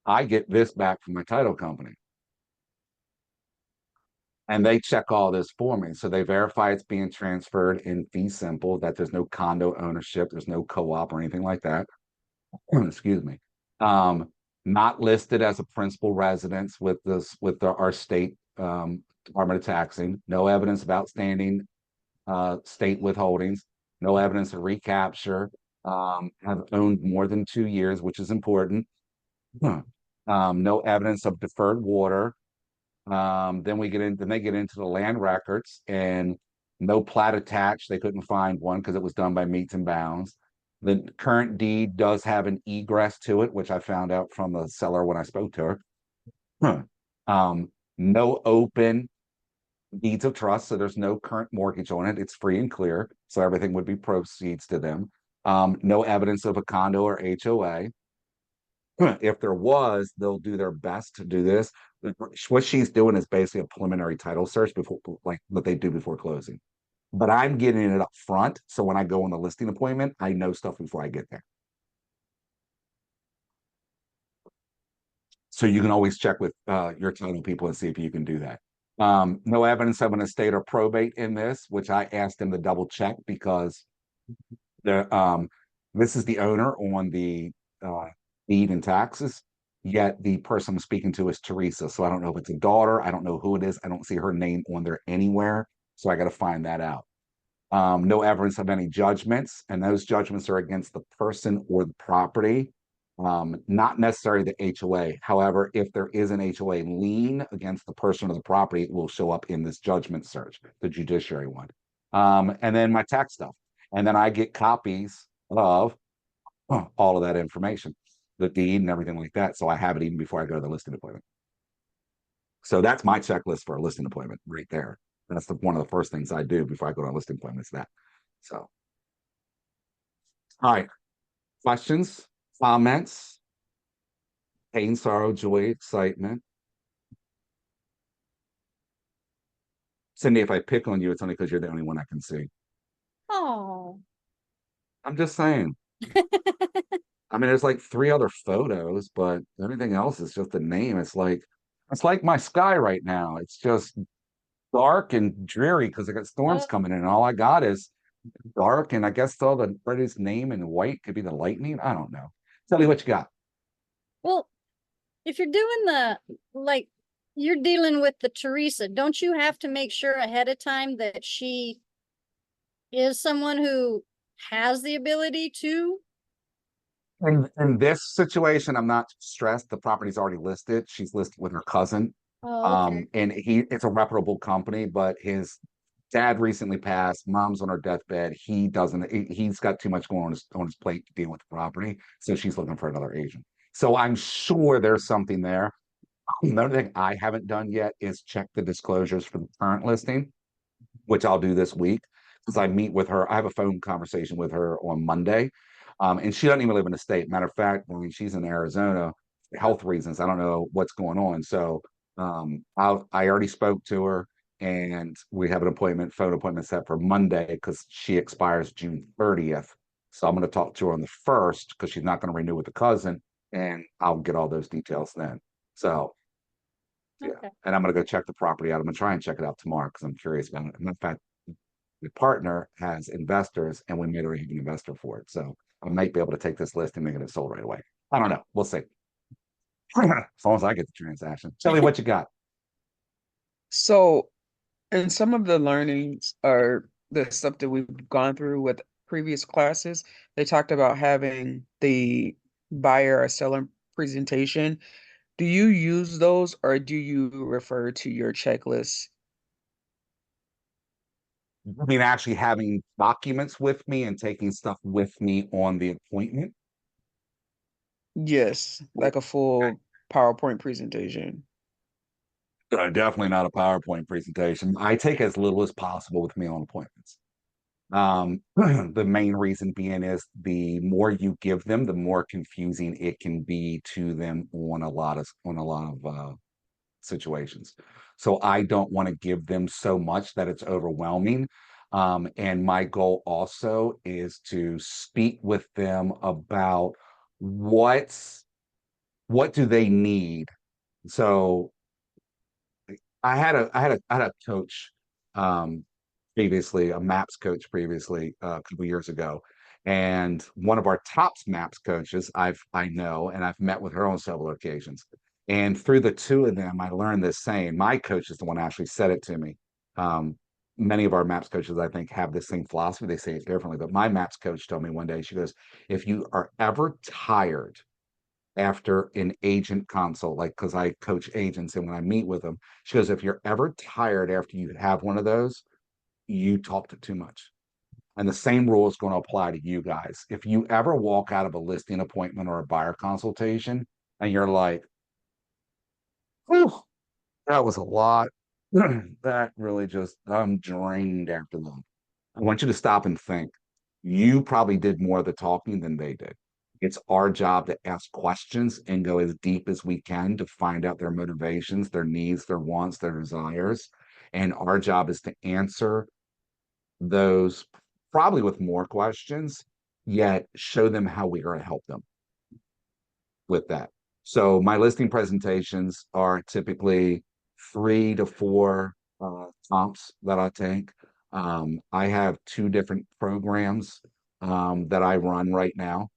I get this back from my title company. And they check all this for me. So they verify it's being transferred in fee simple, that there's no condo ownership, there's no co-op or anything like that. Excuse me. Not listed as a principal residence with our state Department of Taxing. No evidence of outstanding state withholdings. No evidence of recapture. Have owned more than 2 years, which is important. No evidence of deferred water. Then they get into the land records, and no plat attached. They couldn't find one because it was done by meets and bounds. The current deed does have an egress to it, which I found out from the seller when I spoke to her. No open deeds of trust, so there's no current mortgage on it. It's free and clear, so everything would be proceeds to them. No evidence of a condo or HOA. If there was, they'll do their best to do this. What she's doing is basically a preliminary title search before, like what they do before closing. But I'm getting it up front, so when I go on the listing appointment, I know stuff before I get there. So you can always check with your title people and see if you can do that. No evidence of an estate or probate in this, which I asked them to double check because this is the owner on the deed and taxes, yet the person I'm speaking to is Teresa. So I don't know if it's a daughter. I don't know who it is. I don't see her name on there anywhere. So I got to find that out. No evidence of any judgments, and those judgments are against the person or the property, not necessarily the HOA. However, if there is an HOA lien against the person or the property, it will show up in this judgment search, the judiciary one. And then my tax stuff. And then I get copies of all of that information, the deed and everything like that. So I have it even before I go to the listing appointment. So that's my checklist for a listing appointment right there. That's one of the first things I do before I go to a listing appointment is that. So, all right. Questions, comments, pain, sorrow, joy, excitement. Cindy, if I pick on you, it's only because you're the only one I can see.
Oh.
I'm just saying. I mean, there's like 3 other photos, but everything else is just a name. It's like my sky right now. It's just dark and dreary because I got storms coming in, and all I got is dark, and I guess all the brightest name in white could be the lightning. I don't know. Tell me what you got.
Well, if you're doing you're dealing with the Teresa, don't you have to make sure ahead of time that she is someone who has the ability to?
In this situation, I'm not stressed. The property's already listed. She's listed with her cousin.
Oh, okay.
And it's a reputable company, but his dad recently passed. Mom's on her deathbed. He's got too much going on his plate to deal with the property. So she's looking for another agent. So I'm sure there's something there. Another thing I haven't done yet is check the disclosures for the current listing, which I'll do this week because I meet with her. I have a phone conversation with her on Monday. And she doesn't even live in the state. Matter of fact, when she's in Arizona health reasons. I don't know what's going on. So I already spoke to her, and we have an appointment, phone appointment set for Monday because she expires June 30th. So I'm going to talk to her on the 1st because she's not going to renew with the cousin, and I'll get all those details then. So yeah,
Okay.
and I'm going to go check the property out. I'm going to try and check it out tomorrow because I'm curious about it. In fact, the partner has investors, and we made her an investor for it. So I might be able to take this list and make it sold right away. I don't know. We'll see. As long as I get the transaction. Tell me what you got.
So, and some of the learnings are the stuff that we've gone through with previous classes. They talked about having the buyer or seller presentation. Do you use those, or do you refer to your checklist?
I mean, actually having documents with me and taking stuff with me on the appointment.
Yes, like a full PowerPoint presentation.
Definitely not a PowerPoint presentation. I take as little as possible with me on appointments. The main reason being is the more you give them, the more confusing it can be to them on a lot of situations. So I don't want to give them so much that it's overwhelming. And my goal also is to speak with them about what do they need. So I had a coach previously, a MAPS coach previously, a couple years ago. And one of our top MAPS coaches I know, and I've met with her on several occasions. And through the two of them, I learned this saying. My coach is the one who actually said it to me. Many of our MAPS coaches, I think, have the same philosophy. They say it differently. But my MAPS coach told me one day, she goes, if you are ever tired after an agent consult, like, because I coach agents, and when I meet with them, she goes, if you're ever tired after you have one of those, you talked too much. And the same rule is going to apply to you guys. If you ever walk out of a listing appointment or a buyer consultation and you're like, whew, that was a lot. That really just, I'm drained after that. I want you to stop and think. You probably did more of the talking than they did. It's our job to ask questions and go as deep as we can to find out their motivations, their needs, their wants, their desires. And our job is to answer those probably with more questions, yet show them how we are going to help them with that. So my listing presentations are typically 3 to 4 comps that I take. I have 2 different programs that I run right now.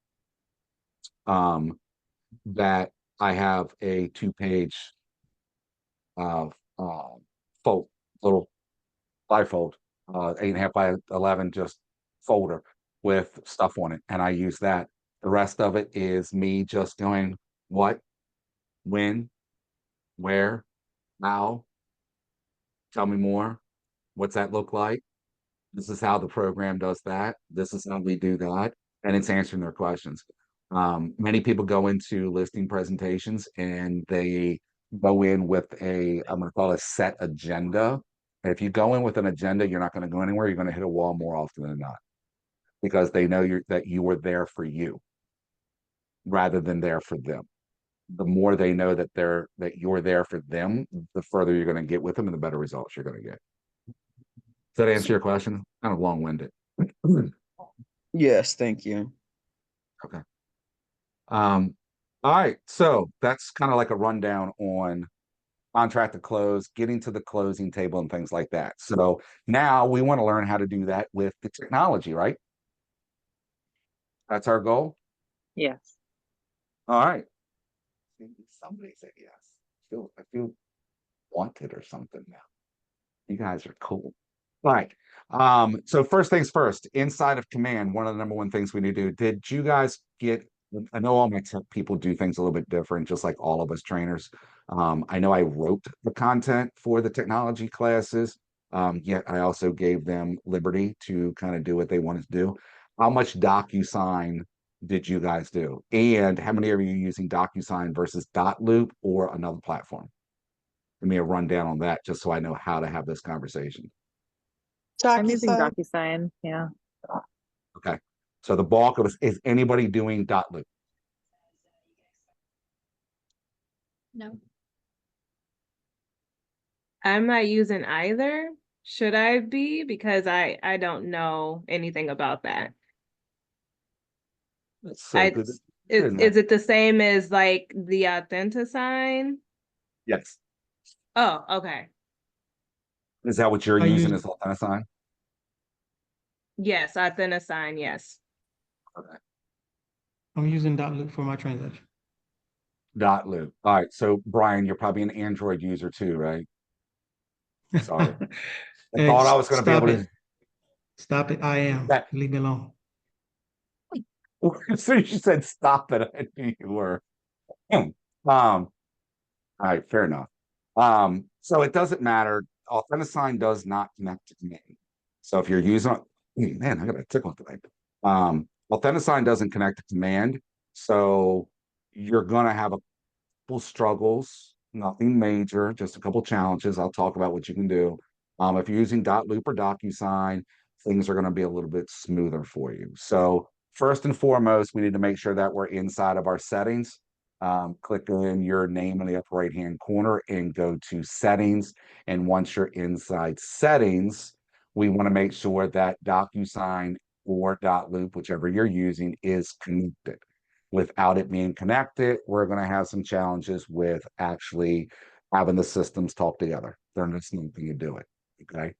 That I have a 2-page fold, little bifold, 8.5 by 11, just folder with stuff on it, and I use that. The rest of it is me just going, what, when, where, how, tell me more, what's that look like? This is how the program does that. This is how we do that. And it's answering their questions. Many people go into listing presentations and they go in with I'm going to call it a set agenda. And if you go in with an agenda, you're not going to go anywhere. You're going to hit a wall more often than not because they know that you were there for you rather than there for them. The more they know that you're there for them, the further you're going to get with them and the better results you're going to get. Does that answer your question? Kind of long-winded.
Yes, thank you.
Okay. All right. So that's kind of like a rundown on contract to close, getting to the closing table and things like that. So now we want to learn how to do that with the technology, right? That's our goal.
Yes.
All right. Somebody said yes. I feel wanted or something now. You guys are cool. All right. So first things first, inside of Command, one of the number one things we need to do, did you guys get, I know all my tech people do things a little bit different, just like all of us trainers. I know I wrote the content for the technology classes, yet I also gave them liberty to kind of do what they wanted to do. How much DocuSign did you guys do? And how many are you using DocuSign versus Dotloop or another platform? Give me a rundown on that, just so I know how to have this conversation.
I'm using
DocuSign.
DocuSign. Yeah.
Okay. So the bulk of us, is anybody doing Dotloop?
No.
I'm not using either. Should I be? Because I don't know anything about that.
That's so
I
good.
is it the same as like the Authentisign?
Yes.
Oh, okay.
Is that what you're
I
using
use-
as Authentisign?
Yes, Authentisign, yes.
Okay.
I'm using Dotloop for my transaction.
Dotloop. All right. So Brian, you're probably an Android user too, right? Sorry. I
Hey,
thought I was going to be
stop
able
it. Stop it. I am.
That-
Leave me alone.
as soon as you said stop it, I knew you were. All right, fair enough. So it doesn't matter. Authentisign does not connect to command. So if you're using, man, I got a tickle today. Authentisign doesn't connect to command, so you're gonna have a couple struggles, nothing major, just a couple challenges. I'll talk about what you can do. If you're using Dotloop or DocuSign, things are going to be a little bit smoother for you. So first and foremost, we need to make sure that we're inside of our settings. Click in your name in the upper right hand corner and go to settings. And once you're inside settings, we want to make sure that DocuSign or Dotloop, whichever you're using, is connected. Without it being connected, we're going to have some challenges with actually having the systems talk together. They're just not going to do it. Okay.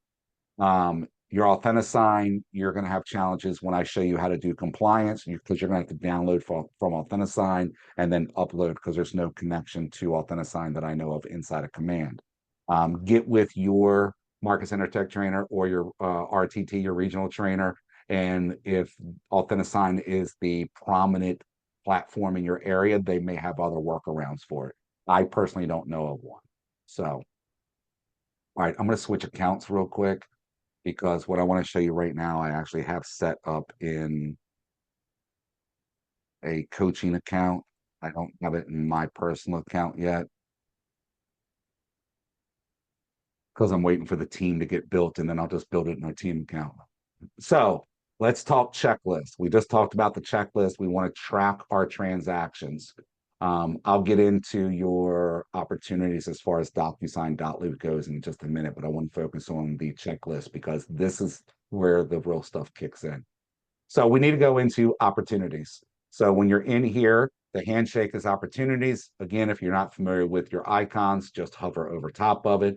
Your Authentisign, you're going to have challenges when I show you how to do compliance because you're going to have to download from Authentisign and then upload because there's no connection to Authentisign that I know of inside of Command. Get with your Marcus Intertech trainer or your RTT, your regional trainer. And if Authentisign is the prominent platform in your area, they may have other workarounds for it. I personally don't know of one. So, all right, I'm going to switch accounts real quick because what I want to show you right now, I actually have set up in a coaching account. I don't have it in my personal account yet because I'm waiting for the team to get built and then I'll just build it in our team account. So let's talk checklist. We just talked about the checklist. We want to track our transactions. I'll get into your opportunities as far as DocuSign Dotloop goes in just a minute, but I want to focus on the checklist because this is where the real stuff kicks in. So we need to go into opportunities. So when you're in here, the handshake is opportunities. Again, if you're not familiar with your icons, just hover over top of it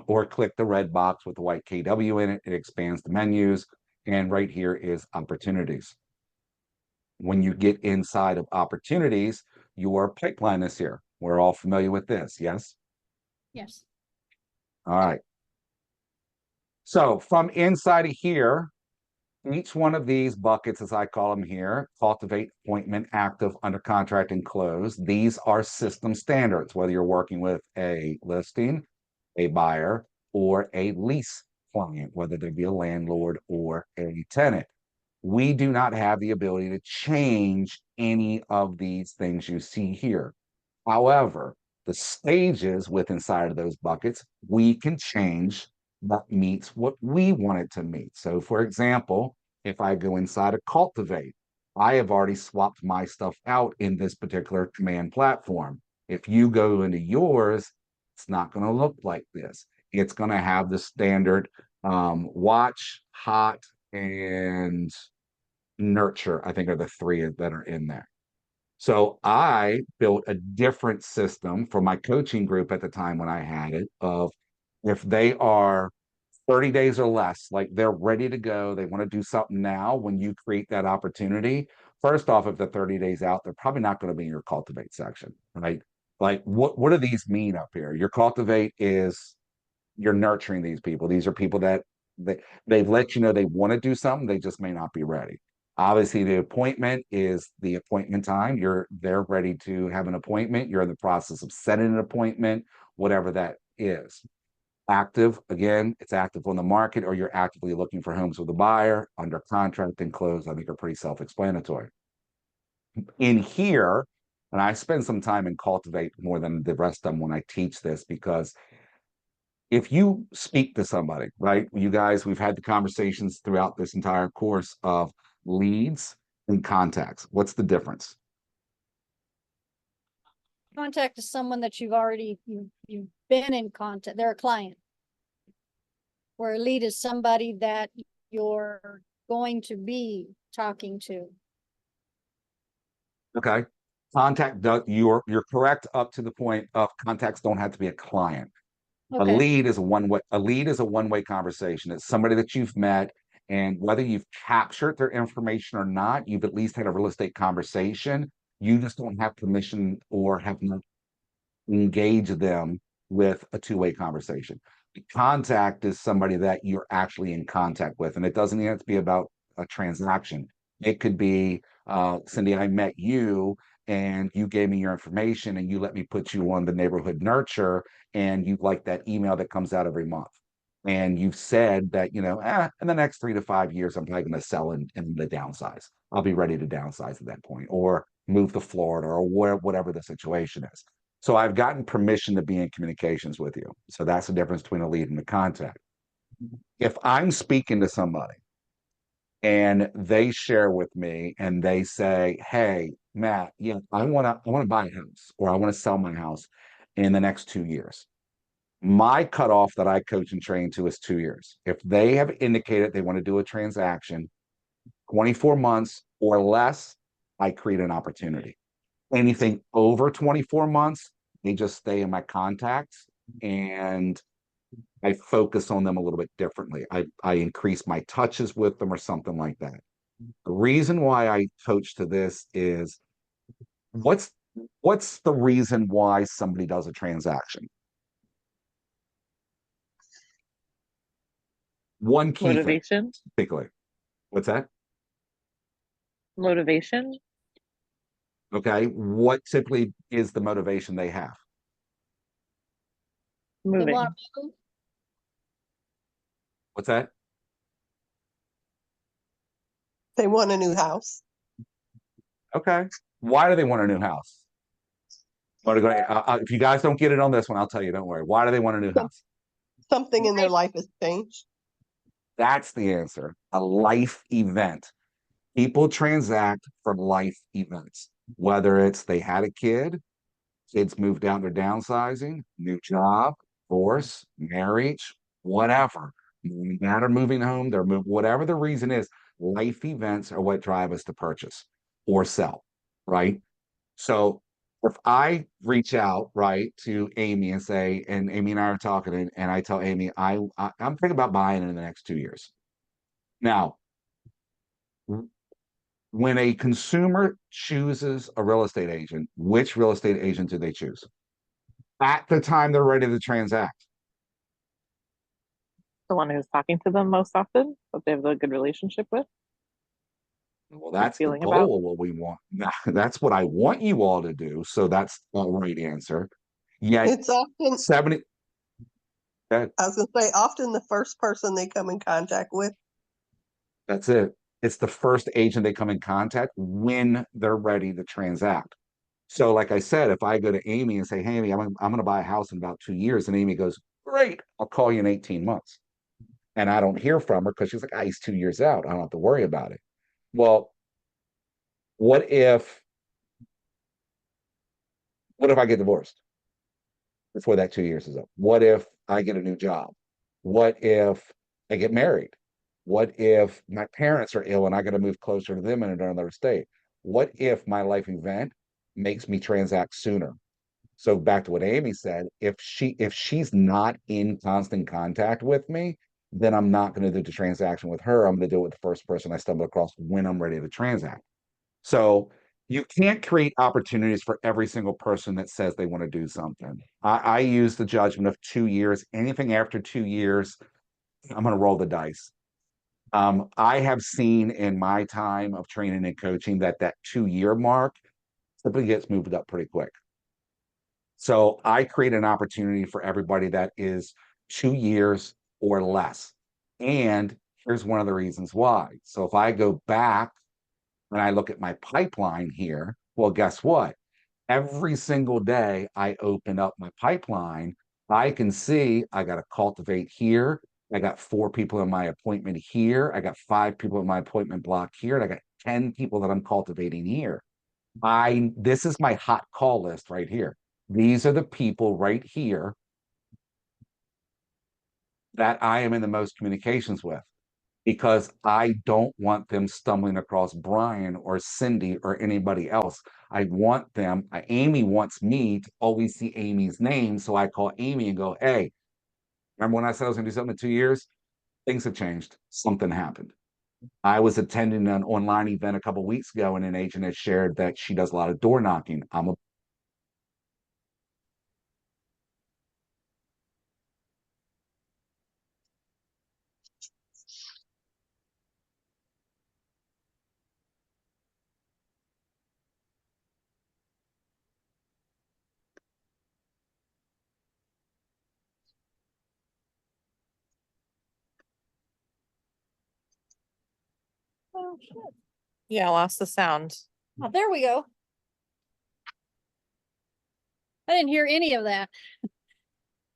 or click the red box with the white KW in it. It expands the menus. And right here is opportunities. When you get inside of opportunities, your pipeline is here. We're all familiar with this, yes?
Yes.
All right. So from inside of here, each one of these buckets, as I call them here, cultivate, appointment, active, under contract, and close. These are system standards, whether you're working with a listing, a buyer, or a lease client, whether they be a landlord or a tenant. We do not have the ability to change any of these things you see here. However, the stages with inside of those buckets, we can change that meets what we want it to meet. So for example, if I go inside of Cultivate, I have already swapped my stuff out in this particular command platform. If you go into yours, it's not going to look like this. It's going to have the standard watch, hot, and nurture, I think are the three that are in there. So I built a different system for my coaching group at the time when I had it of if they are 30 days or less, like they're ready to go, they want to do something now, when you create that opportunity, first off, if they're 30 days out, they're probably not going to be in your cultivate section, right? Like what do these mean up here? Your cultivate is you're nurturing these people. These are people that they've let you know they want to do something, they just may not be ready. Obviously, the appointment is the appointment time. They're ready to have an appointment. You're in the process of setting an appointment, whatever that is. Active, again, it's active on the market, or you're actively looking for homes with a buyer, under contract and closed, I think are pretty self-explanatory. In here, and I spend some time in Cultivate more than the rest of them when I teach this, because if you speak to somebody, right? You guys, we've had the conversations throughout this entire course of leads and contacts. What's the difference?
contact is someone that you've been in contact, they're a client. Where a lead is somebody that you're going to be talking to.
Okay. Contact does, you're correct up to the point of contacts don't have to be a client. A
Okay,
lead is a lead is a one-way conversation. It's somebody that you've met, and whether you've captured their information or not, you've at least had a real estate conversation. You just don't have permission or have not engaged them with a two-way conversation. Contact is somebody that you're actually in contact with, and it doesn't even have to be about a transaction. It could be, Cindy, I met you and you gave me your information and you let me put you on the neighborhood nurture, and you like that email that comes out every month. And you've said that, in the next 3 to 5 years, I'm probably going to sell and the downsize. I'll be ready to downsize at that point, or move to Florida, or whatever the situation is. So I've gotten permission to be in communications with you. So that's the difference between a lead and a contact. If I'm speaking to somebody and they share with me and they say, hey, Matt, I want to buy a house, or I want to sell my house in the next 2 years. My cutoff that I coach and train to is 2 years. If they have indicated they want to do a transaction 24 months or less, I create an opportunity. Anything over 24 months, they just stay in my contacts, and I focus on them a little bit differently. I increase my touches with them or something like that. The reason why I coach to this is what's the reason why somebody does a transaction? One key thing,
Motivation.
particularly. What's that?
Motivation.
Okay. What typically is the motivation they have?
they
Moving.
want to move.
What's that?
They want a new house.
Okay. Why do they want a new house? If you guys don't get it on this one, I'll tell you, don't worry. Why do they want a new house?
Something in their life has changed.
That's the answer. A life event. People transact for life events, whether it's they had a kid, kids moved out, they're downsizing, new job, divorce, marriage, whatever. Mom and dad are moving home, they're moving, whatever the reason is, life events are what drive us to purchase or sell, right? So if I reach out, right, to Amy and say, and Amy and I are talking, and I tell Amy, I'm thinking about buying in the next 2 years. Now, when a consumer chooses a real estate agent, which real estate agent do they choose? At the time they're ready to transact.
The one who's talking to them most often, that they have a good relationship with.
Well, that's the
Feeling about.
goal of what we want. That's what I want you all to do. So that's the right answer. Yeah,
It's often,
70.
I was gonna say, often the first person they come in contact with.
That's it. It's the first agent they come in contact when they're ready to transact. So, like I said, if I go to Amy and say, hey, Amy, I'm going to buy a house in about 2 years, and Amy goes, great, I'll call you in 18 months. And I don't hear from her because she's like, he's 2 years out. I don't have to worry about it. Well, what if I get divorced before that 2 years is up? What if I get a new job? What if I get married? What if my parents are ill and I got to move closer to them in another state? What if my life event makes me transact sooner? So back to what Amy said, if she's not in constant contact with me, then I'm not going to do the transaction with her. I'm going to do it with the first person I stumble across when I'm ready to transact. So you can't create opportunities for every single person that says they want to do something. I use the judgment of 2 years. Anything after 2 years, I'm going to roll the dice. I have seen in my time of training and coaching that 2 year mark typically gets moved up pretty quick. So I create an opportunity for everybody that is 2 years or less. And here's one of the reasons why. So if I go back and I look at my pipeline here, well, guess what? Every single day I open up my pipeline, I can see I got to cultivate here. I got 4 people in my appointment here. I got 5 people in my appointment block here. And I got 10 people that I'm cultivating here. This is my hot call list right here. These are the people right here that I am in the most communications with, because I don't want them stumbling across Brian or Cindy or anybody else. I want them, Amy wants me to always see Amy's name. So I call Amy and go, hey, remember when I said I was going to do something in 2 years? Things have changed. Something happened. I was attending an online event a couple weeks ago, and an agent had shared that she does a lot of door knocking. I'm a
Oh, shit.
Yeah, I lost the sound.
Oh, there we go. I didn't hear any of that.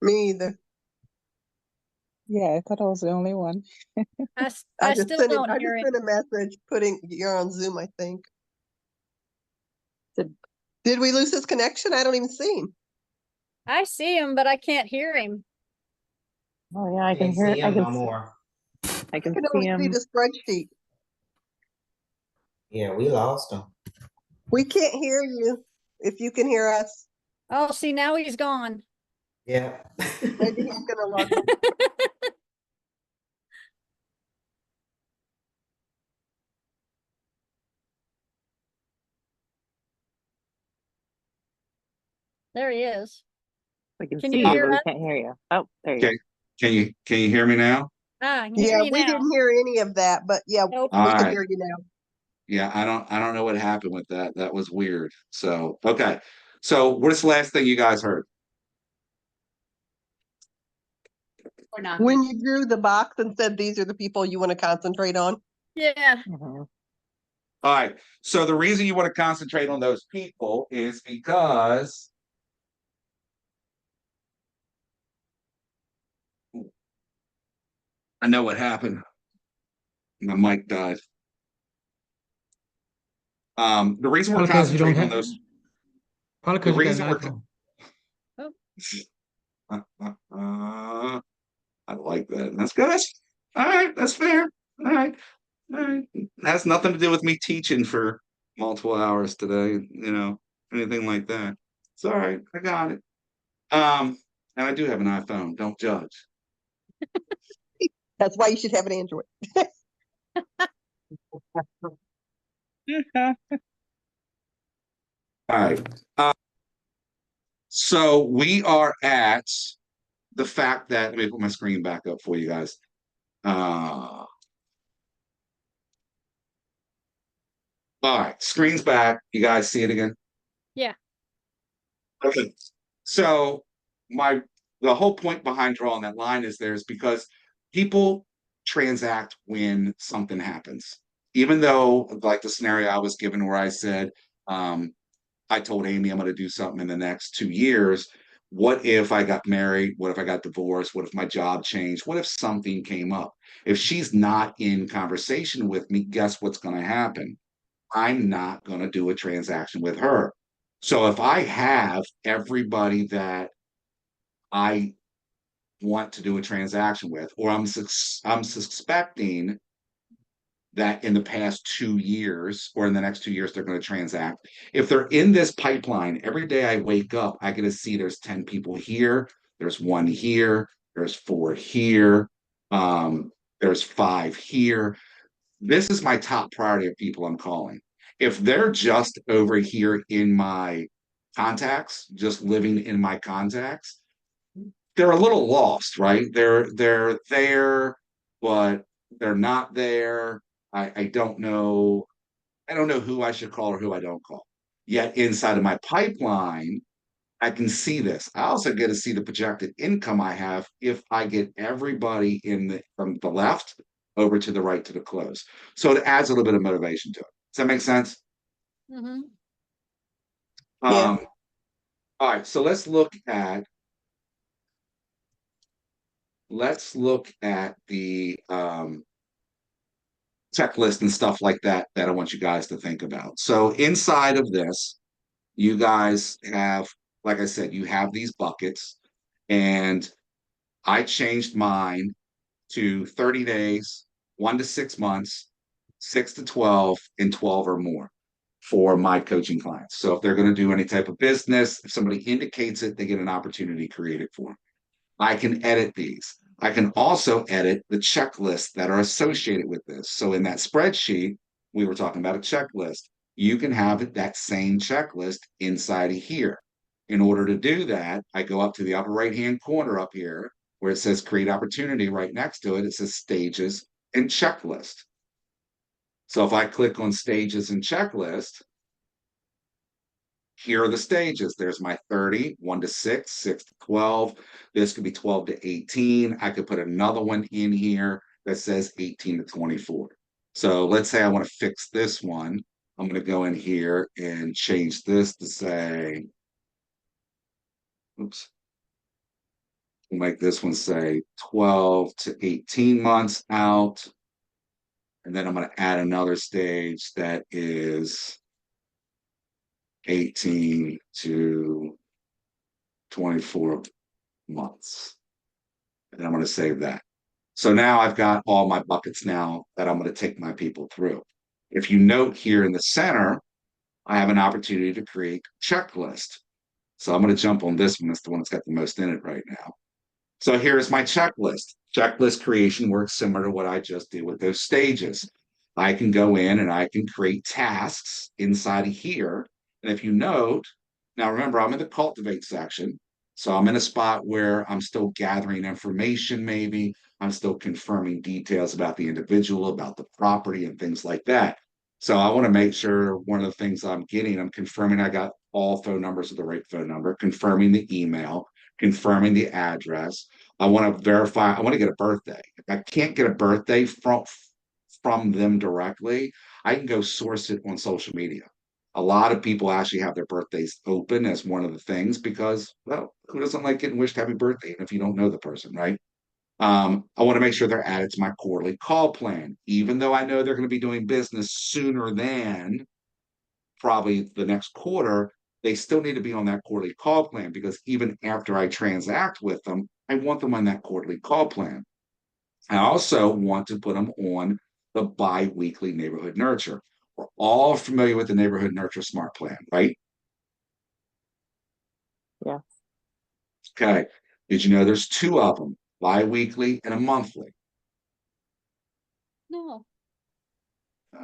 Me either.
Yeah, I thought I was the only one.
I still don't
I
hear
just
it.
sent a message putting, you're on Zoom, I think.
Did-
Did we lose his connection? I don't even see him.
I see him, but I can't hear him.
Oh yeah, I can
Can't
hear.
see
I
him
can.
no more.
I
I
can
can
see
only see
him.
the spreadsheet.
Yeah, we lost him.
We can't hear you if you can hear us.
Oh, see, now he's gone.
Yeah.
Maybe he's gonna log in.
There he is.
We can
Can
see
you
you,
hear
but we
us?
can't hear you. Oh, there you
Okay. Can you hear me now?
Ah, I can hear
Yeah,
you
we
now.
didn't hear any of that, but yeah,
Nope.
we
All
can
right.
hear you now.
Yeah, I don't know what happened with that. That was weird. So, okay. So, what's the last thing you guys heard?
Or not.
When you drew the box and said these are the people you want to concentrate on.
Yeah.
go. Mhm.
All right. So the reason you want to concentrate on those people is because I know what happened. My mic died. The reason we're
Probably 'cause you don't
concentrating on
have-
those,
Probably
the
because you got
reason
an
we're
iPhone.
I like that. That's good. All right, that's fair. All right. All right. It has nothing to do with me teaching for multiple hours today, anything like that. It's all right. I got it. And I do have an iPhone. Don't judge.
That's why you should have an Android.
All right. So we are at the fact that, let me put my screen back up for you guys. All right, screen's back. You guys see it again?
Yeah.
Okay. So the whole point behind drawing that line is because people transact when something happens. Even though, like the scenario I was given where I said, I told Amy I'm going to do something in the next 2 years. What if I got married? What if I got divorced? What if my job changed? What if something came up? If she's not in conversation with me, guess what's going to happen? I'm not going to do a transaction with her. So if I have everybody that I want to do a transaction with, or I'm suspecting that in the past 2 years or in the next 2 years they're going to transact. If they're in this pipeline, every day I wake up, I get to see there's 10 people here, there's 1 here, there's 4 here, there's 5 here. This is my top priority of people I'm calling. If they're just over here in my contacts, just living in my contacts, they're a little lost, right? They're there, but they're not there. I don't know. I don't know who I should call or who I don't call. Yet inside of my pipeline, I can see this. I also get to see the projected income I have if I get everybody from the left over to the right to the close. So it adds a little bit of motivation to it. Does that make sense?
Mm-hmm.
Yeah.
All right. So let's look at the checklist and stuff like that I want you guys to think about. So inside of this, you guys have like I said, you have these buckets, and I changed mine to 30 days, 1 to 6 months, 6 to 12, and 12 or more for my coaching clients. So if they're going to do any type of business, if somebody indicates it, they get an opportunity created for them. I can edit these. I can also edit the checklists that are associated with this. So in that spreadsheet, we were talking about a checklist. You can have that same checklist inside of here. In order to do that, I go up to the upper right-hand corner up here where it says create opportunity. Right next to it, it says stages and checklist. So if I click on stages and checklist, here are the stages. There's my 30, 1 to 6, 6 to 12. This could be 12 to 18. I could put another one in here that says 18 to 24. So let's say I want to fix this one. I'm going to go in here and change this to say, oops. We'll make this one say 12 to 18 months out. And then I'm going to add another stage that is 18 to 24 months. And I'm going to save that. So now I've got all my buckets now that I'm going to take my people through. If you note here in the center, I have an opportunity to create a checklist. So I'm going to jump on this one. It's the one that's got the most in it right now. So here's my checklist. Checklist creation works similar to what I just did with those stages. I can go in and I can create tasks inside of here. And if you note, now remember, I'm in the cultivate section. So I'm in a spot where I'm still gathering information, maybe. I'm still confirming details about the individual, about the property, and things like that. So I want to make sure one of the things I'm getting, I'm confirming I got all phone numbers of the right phone number, confirming the email, confirming the address. I want to verify, I want to get a birthday. If I can't get a birthday from them directly, I can go source it on social media. A lot of people actually have their birthdays open as one of the things because, well, who doesn't like getting wished happy birthday if you don't know the person, right? I want to make sure they're added to my quarterly call plan, even though I know they're going to be doing business sooner than probably the next quarter. They still need to be on that quarterly call plan because even after I transact with them, I want them on that quarterly call plan. I also want to put them on the bi-weekly neighborhood nurture. We're all familiar with the neighborhood nurture smart plan, right?
Yeah.
Okay. Did you know there's 2 of them, bi-weekly and a monthly?
No.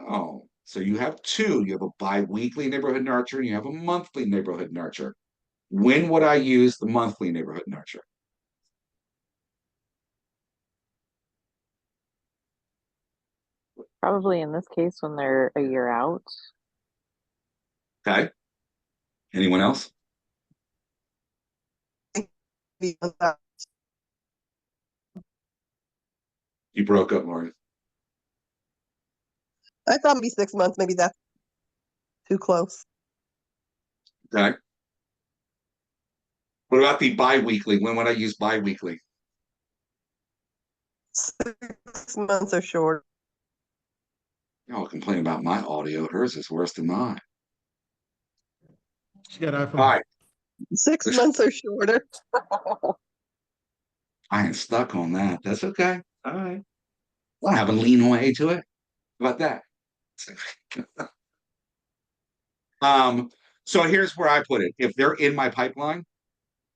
Oh, so you have 2. You have a bi-weekly neighborhood nurture and you have a monthly neighborhood nurture. When would I use the monthly neighborhood nurture?
Probably in this case when they're a year out.
Okay. Anyone else? You broke up, Lori.
I thought it'd be 6 months. Maybe that's too close.
Okay. What about the bi-weekly? When would I use bi-weekly?
6 months or short.
Y'all complain about my audio. Hers is worse than mine.
She got
All
iPhone.
right.
6 months or shorter.
I ain't stuck on that. That's okay. All right. I'll have a lean way to it. How about that? So here's where I put it. If they're in my pipeline,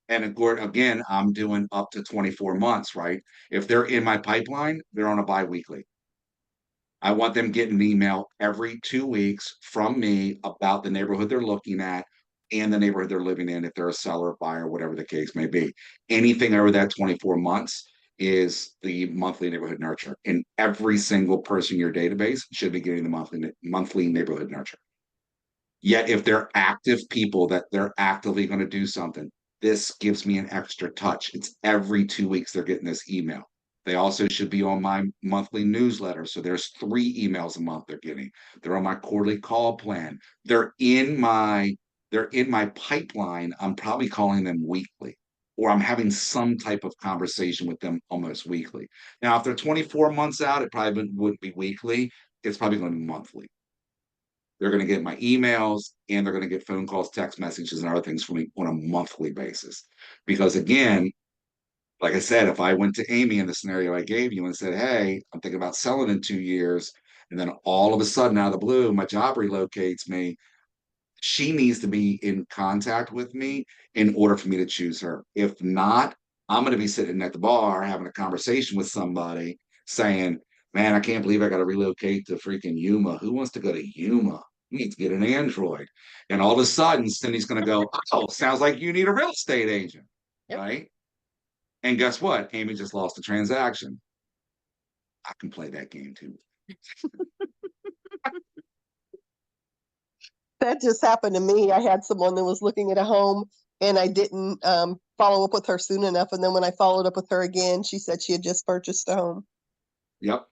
and again, I'm doing up to 24 months, right? If they're in my pipeline, they're on a bi-weekly. I want them getting an email every 2 weeks from me about the neighborhood they're looking at and the neighborhood they're living in, if they're a seller, buyer, whatever the case may be. Anything over that 24 months is the monthly neighborhood nurture. And every single person in your database should be getting the monthly neighborhood nurture. Yet if they're active people that they're actively going to do something, this gives me an extra touch. It's every 2 weeks they're getting this email. They also should be on my monthly newsletter. So there's 3 emails a month they're getting. They're on my quarterly call plan. They're in my pipeline. I'm probably calling them weekly, or I'm having some type of conversation with them almost weekly. Now, if they're 24 months out, it probably wouldn't be weekly. It's probably going to be monthly. They're going to get my emails and they're going to get phone calls, text messages, and other things from me on a monthly basis. Because again, like I said, if I went to Amy in the scenario I gave you and said, hey, I'm thinking about selling in 2 years, and then all of a sudden out of the blue, my job relocates me, she needs to be in contact with me in order for me to choose her. If not, I'm going to be sitting at the bar having a conversation with somebody saying, man, I can't believe I got to relocate to freaking Yuma. Who wants to go to Yuma? You need to get an Android. And all of a sudden, Cindy's going to go, oh, sounds like you need a real estate agent.
Yep.
Right? And guess what? Amy just lost a transaction. I can play that game too.
That just happened to me. I had someone that was looking at a home and I didn't follow up with her soon enough. And then when I followed up with her again, she said she had just purchased a home.
Yep.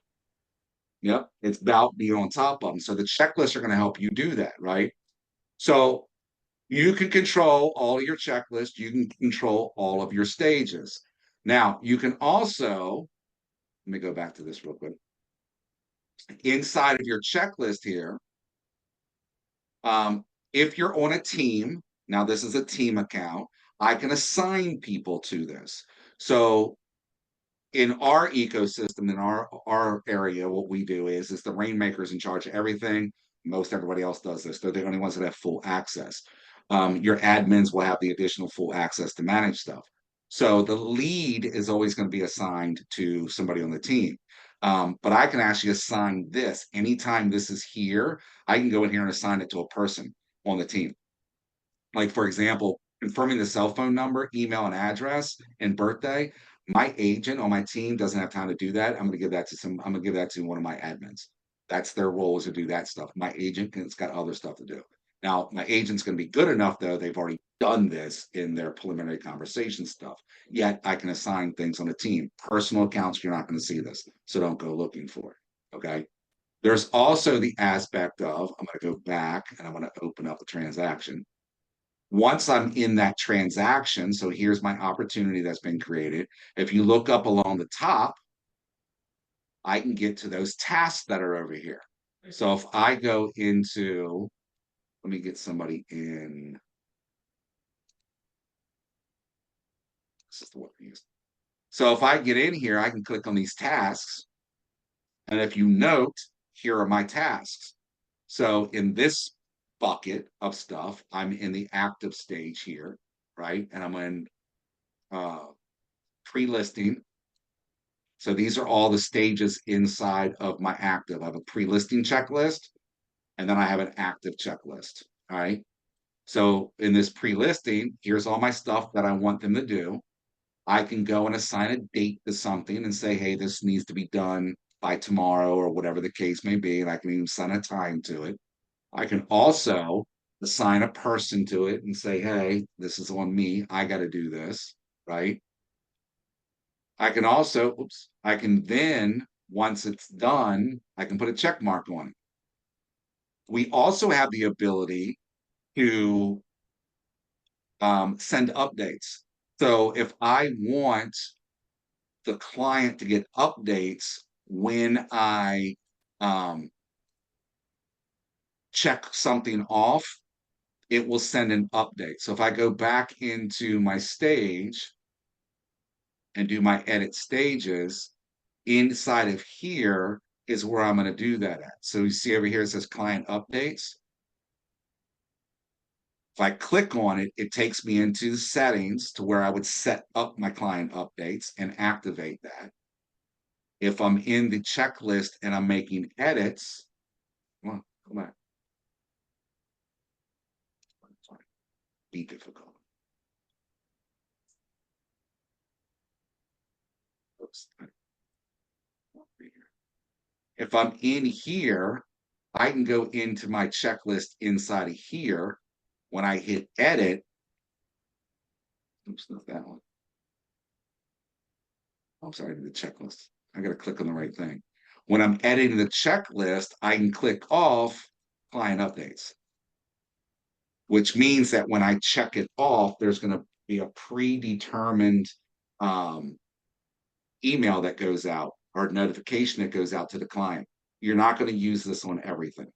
Yep. It's about being on top of them. So the checklists are going to help you do that, right? So you can control all of your checklists. You can control all of your stages. Now, you can also, let me go back to this real quick. Inside of your checklist here, if you're on a team, now this is a team account, I can assign people to this. So in our ecosystem, in our area, what we do is the Rainmaker's in charge of everything. Most everybody else does this. They're the only ones that have full access. Your admins will have the additional full access to manage stuff. So the lead is always going to be assigned to somebody on the team. But I can actually assign this anytime this is here. I can go in here and assign it to a person on the team. Like, for example, confirming the cell phone number, email, and address and birthday. My agent on my team doesn't have time to do that. I'm going to give that to one of my admins. That's their role, is to do that stuff. My agent has got other stuff to do. Now, my agent's going to be good enough, though. They've already done this in their preliminary conversation stuff. Yet I can assign things on a team. Personal accounts, you're not going to see this. So don't go looking for it. Okay. There's also the aspect of, I'm going to go back and I'm going to open up the transaction. Once I'm in that transaction, so here's my opportunity that's been created. If you look up along the top, I can get to those tasks that are over here. So if I go into, let me get somebody in. This is the one we use. So if I get in here, I can click on these tasks. And if you note, here are my tasks. So in this bucket of stuff, I'm in the active stage here, right? And I'm in pre-listing. So these are all the stages inside of my active. I have a pre-listing checklist, and then I have an active checklist. All right. So in this pre-listing, here's all my stuff that I want them to do. I can go and assign a date to something and say, hey, this needs to be done by tomorrow or whatever the case may be. And I can even assign a time to it. I can also assign a person to it and say, hey, this is on me. I got to do this, right? I can also, I can then, once it's done, I can put a check mark on it. We also have the ability to send updates. So if I want the client to get updates when I check something off, it will send an update. So if I go back into my stage and do my edit stages, inside of here is where I'm going to do that at. So you see over here, it says client updates. If I click on it, it takes me into the settings to where I would set up my client updates and activate that. If I'm in the checklist and I'm making edits, come on, come back. Be difficult. Oops. If I'm in here, I can go into my checklist inside of here. When I hit edit, oops, not that one. I'm sorry, the checklist. I got to click on the right thing. When I'm editing the checklist, I can click off client updates, which means that when I check it off, there's going to be a predetermined email that goes out or notification that goes out to the client. You're not going to use this on everything.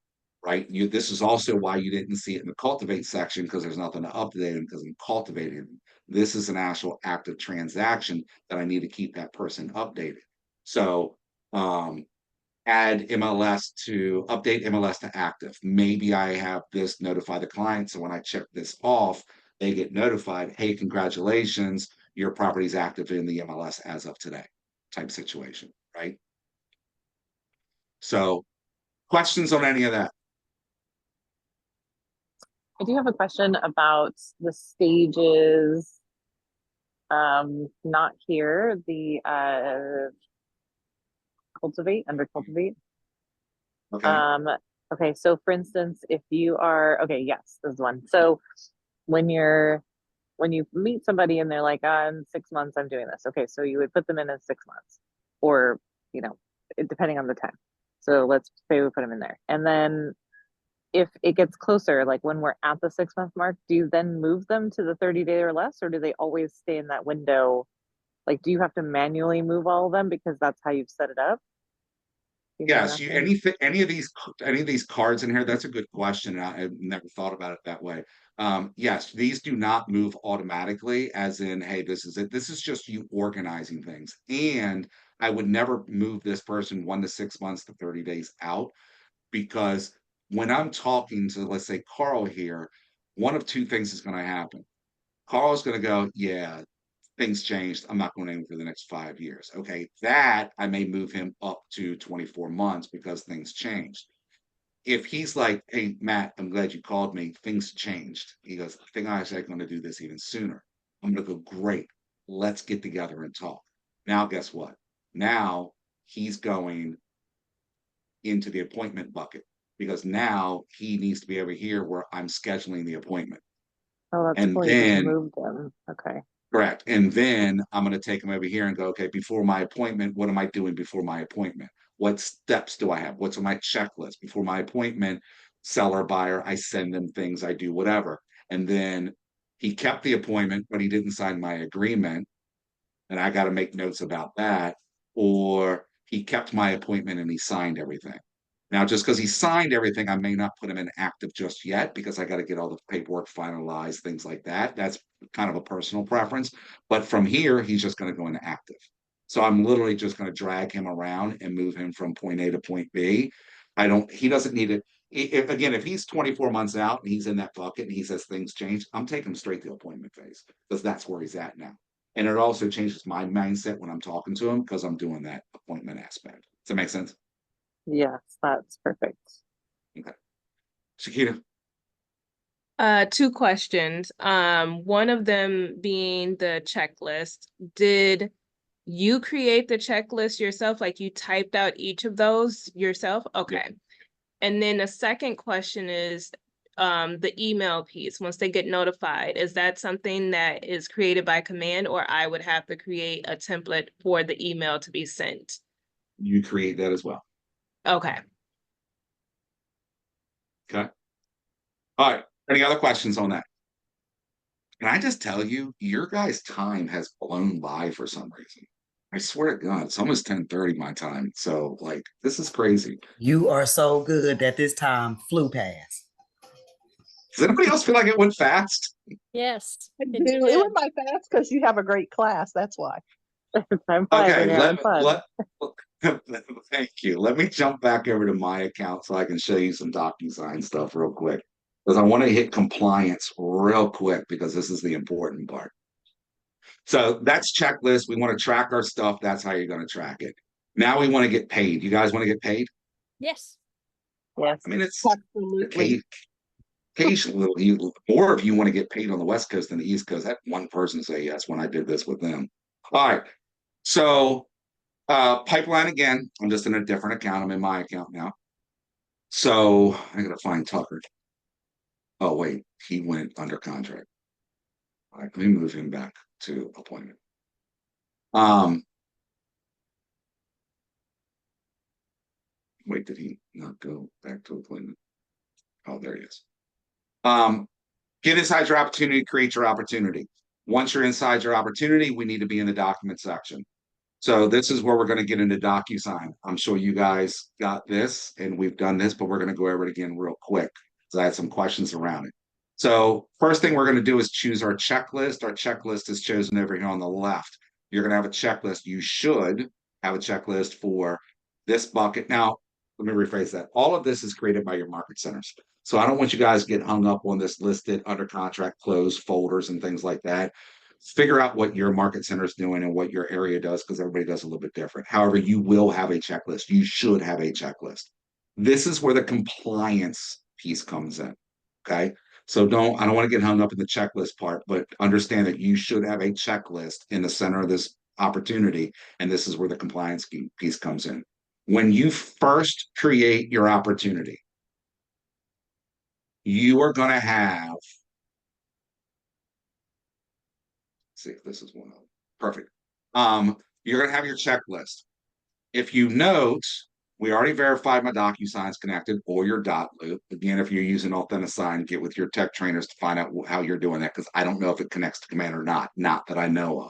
right? This is also why you didn't see it in the cultivate section, because there's nothing to update them, because I'm cultivating them. This is an actual active transaction that I need to keep that person updated. So add MLS to update MLS to active. Maybe I have this notify the client. So when I check this off, they get notified, hey, congratulations, your property is active in the MLS as of today, type situation, right? So questions on any of that?
I do have a question about the stages. Not here, the cultivate, under cultivate.
Okay.
Okay, so for instance, if you are, okay, yes, this is one. So when you meet somebody and they're like, in 6 months I'm doing this. Okay, so you would put them in as 6 months, or depending on the time. So let's say we put them in there. And then if it gets closer, like when we're at the 6 month mark, do you then move them to the 30-day or less, or do they always stay in that window? Like, do you have to manually move all of them because that's how you've set it up?
Yes, any of these cards in here, that's a good question. I've never thought about it that way. Yes, these do not move automatically, as in, hey, this is it. This is just you organizing things. And I would never move this person 1 to 6 months to 30 days out, because when I'm talking to, let's say, Carl here, one of two things is going to happen. Carl's going to go, yeah, things changed. I'm not going anywhere for the next 5 years. Okay, that I may move him up to 24 months because things changed. If he's like, hey, Matt, I'm glad you called me. Things changed. He goes, I think I'm actually going to do this even sooner. I'm going to go, great. Let's get together and talk. Now, guess what? Now he's going into the appointment bucket, because now he needs to be over here where I'm scheduling the appointment.
Oh, that's
And
cool. You just
then
moved them. Okay.
correct. And then I'm going to take them over here and go, okay, before my appointment, what am I doing before my appointment? What steps do I have? What's on my checklist before my appointment? Seller, buyer, I send them things, I do whatever. And then he kept the appointment, but he didn't sign my agreement. And I got to make notes about that. Or he kept my appointment and he signed everything. Now, just because he signed everything, I may not put him in active just yet, because I got to get all the paperwork finalized, things like that. That's kind of a personal preference. But from here, he's just going to go into active. So I'm literally just going to drag him around and move him from point A to point B. He doesn't need it. If he's 24 months out and he's in that bucket and he says things change, I'm taking him straight to appointment phase, because that's where he's at now. And it also changes my mindset when I'm talking to him, because I'm doing that appointment aspect. Does that make sense?
Yes, that's perfect.
Okay. Shakita?
2 questions. One of them being the checklist. Did you create the checklist yourself? Like, you typed out each of those yourself? Okay.
Yeah.
And then the second question is the email piece. Once they get notified, is that something that is created by command, or I would have to create a template for the email to be sent?
You create that as well.
Okay.
Okay. All right. Any other questions on that? Can I just tell you, your guys' time has blown by for some reason. I swear to God, it's almost 10:30 my time. So, like, this is crazy.
You are so good that this time flew past.
Does anybody else feel like it went fast?
Yes.
I
it
do. It
did.
went by fast because you have a great class. That's why.
I'm fine.
Okay,
Fun.
thank you. Let me jump back over to my account so I can show you some DocuSign stuff real quick, because I want to hit compliance real quick, because this is the important part. So that's checklist. We want to track our stuff. That's how you're going to track it. Now we want to get paid. You guys want to get paid?
Yes.
Yes.
I mean, it's
Absolutely.
occasionally more of you want to get paid on the West Coast than the East Coast. I had one person say yes when I did this with them. All right. So pipeline again. I'm just in a different account. I'm in my account now. So I gotta find Tucker. Oh wait, he went under contract. All right, let me move him back to appointment. Wait, did he not go back to appointment? Oh, there he is. Get inside your opportunity, create your opportunity. Once you're inside your opportunity, we need to be in the document section. So this is where we're going to get into DocuSign. I'm sure you guys got this and we've done this, but we're going to go over it again real quick because I had some questions around it. So first thing we're going to do is choose our checklist. Our checklist is chosen over here on the left. You're going to have a checklist. You should have a checklist for this bucket. Now, let me rephrase that. All of this is created by your market centers. So I don't want you guys to get hung up on this listed, under contract, closed folders and things like that. Figure out what your market center is doing and what your area does, because everybody does a little bit different. However, you will have a checklist. You should have a checklist. This is where the compliance piece comes in. Okay. So I don't want to get hung up in the checklist part, but understand that you should have a checklist in the center of this opportunity. And this is where the compliance piece comes in. When you first create your opportunity, you are going to have, see if this is one of them. Perfect. You're going to have your checklist. If you note, we already verified my DocuSign's connected or your dot loop. Again, if you're using Authentisign, get with your tech trainers to find out how you're doing that, because I don't know if it connects to Command or not that I know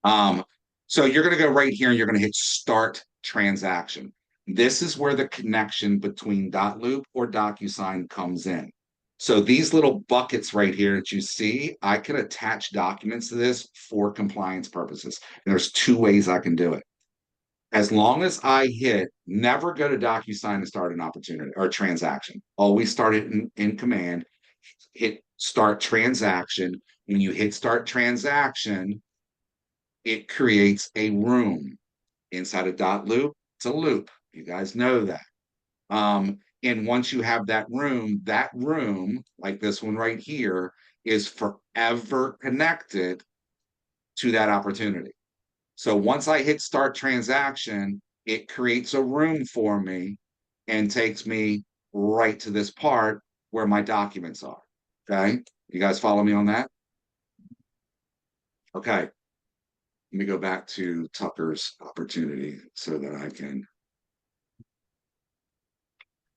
of. So you're going to go right here and you're going to hit Start Transaction. This is where the connection between dot loop or DocuSign comes in. So these little buckets right here that you see, I can attach documents to this for compliance purposes. And there's two ways I can do it. As long as I hit, never go to DocuSign to start an opportunity or a transaction. Always start it in Command, hit Start Transaction. When you hit Start Transaction, it creates a room inside a dot loop. It's a loop. You guys know that. And once you have that room, like this one right here, is forever connected to that opportunity. So once I hit Start Transaction, it creates a room for me and takes me right to this part where my documents are. Okay. You guys follow me on that? Okay. Let me go back to Tucker's opportunity so that I can.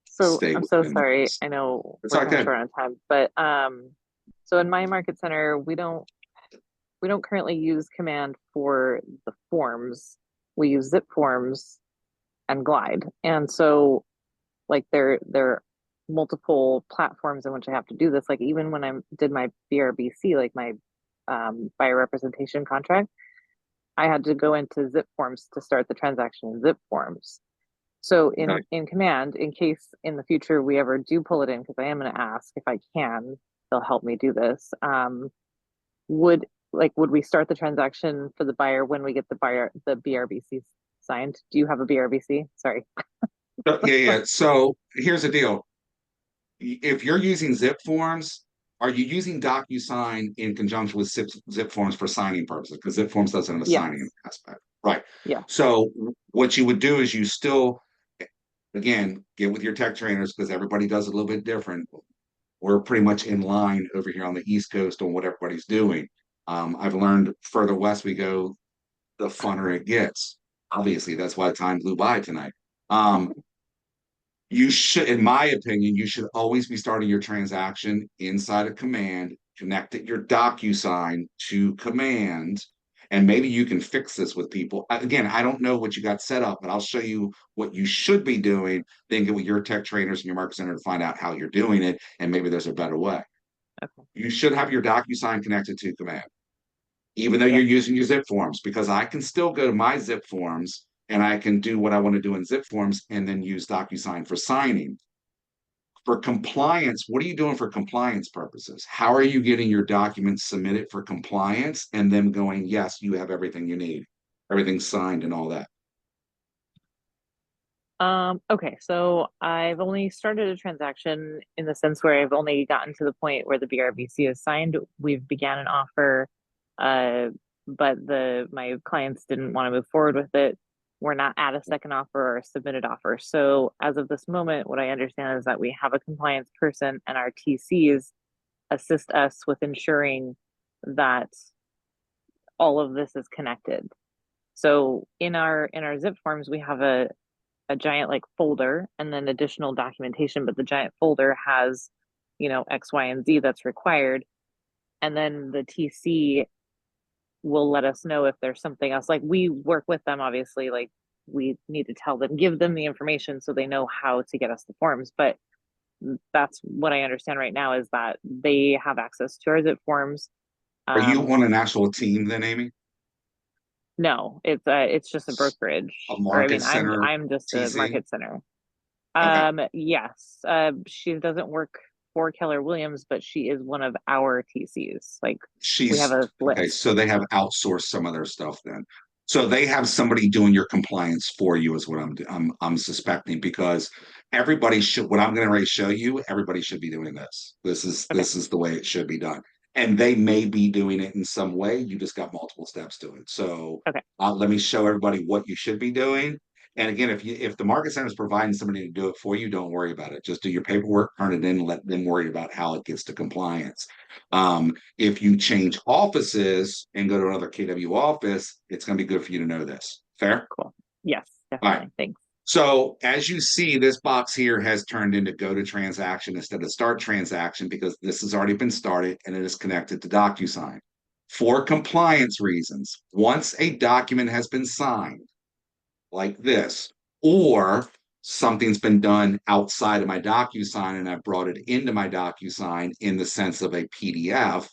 So
stay
I'm so
within
sorry.
this.
I know
It's
we're kind
okay.
of short on time, but so in my market center, we don't currently use Command for the forms. We use Zip Forms and Glide, and so like there are multiple platforms in which I have to do this. Like even when I did my BRBC, like my buyer representation contract, I had to go into Zip Forms to start the transaction in Zip Forms. So in Command, in case in the future we ever do pull it in, because I am going to ask if I can, they'll help me do this. Would we start the transaction for the buyer when we get the BRBC signed? Do you have a BRBC? Sorry.
Yeah. So here's the deal. If you're using Zip Forms, are you using DocuSign in conjunction with Zip Forms for signing purposes? Because Zip Forms doesn't have a signing aspect. Right.
Yeah.
So what you would do is you still, again, get with your tech trainers because everybody does it a little bit different. We're pretty much in line over here on the East Coast on what everybody's doing. I've learned further west we go, the funner it gets. Obviously, that's why time flew by tonight. You should, in my opinion, you should always be starting your transaction inside of Command, connect it your DocuSign to Command, and maybe you can fix this with people. Again, I don't know what you got set up, but I'll show you what you should be doing, then get with your tech trainers and your market center to find out how you're doing it, and maybe there's a better way.
Okay.
You should have your DocuSign connected to Command, even though you're using your Zip Forms, because I can still go to my Zip Forms and I can do what I want to do in Zip Forms and then use DocuSign for signing. For compliance, what are you doing for compliance purposes? How are you getting your documents submitted for compliance and them going, yes, you have everything you need, everything's signed and all that?
Okay, so I've only started a transaction in the sense where I've only gotten to the point where the BRBC is signed. We've began an offer, but my clients didn't want to move forward with it. We're not at a second offer or a submitted offer. So as of this moment, what I understand is that we have a compliance person and our TCs assist us with ensuring that all of this is connected. So in our Zip Forms, we have a giant like folder and then additional documentation, but the giant folder has, X, Y, and Z that's required. And then the TC will let us know if there's something else. Like we work with them, obviously, like we need to tell them, give them the information so they know how to get us the forms. But that's what I understand right now is that they have access to our zip forms.
Are you on an actual team then, Amy?
No, it's just a brokerage.
A
Or I
market
mean,
center
I'm just a
TC?
market center.
Okay.
Yes. She doesn't work for Keller Williams, but she is one of our TCs. Like we have
She's
a
okay,
list.
so they have outsourced some of their stuff then. So they have somebody doing your compliance for you is what I'm suspecting, because everybody should, what I'm gonna show you, everybody should be doing this. This is the way it should be done. And they may be doing it in some way. You just got multiple steps to it. So
Okay.
let me show everybody what you should be doing. And again, if the market center is providing somebody to do it for you, don't worry about it. Just do your paperwork, turn it in, and let them worry about how it gets to compliance. If you change offices and go to another KW office, it's going to be good for you to know this. Fair?
Cool. Yes,
All
definitely.
right.
Thanks.
So as you see, this box here has turned into go to transaction instead of start transaction, because this has already been started and it is connected to DocuSign. For compliance reasons, once a document has been signed, like this, or something's been done outside of my DocuSign and I've brought it into my DocuSign in the sense of a PDF,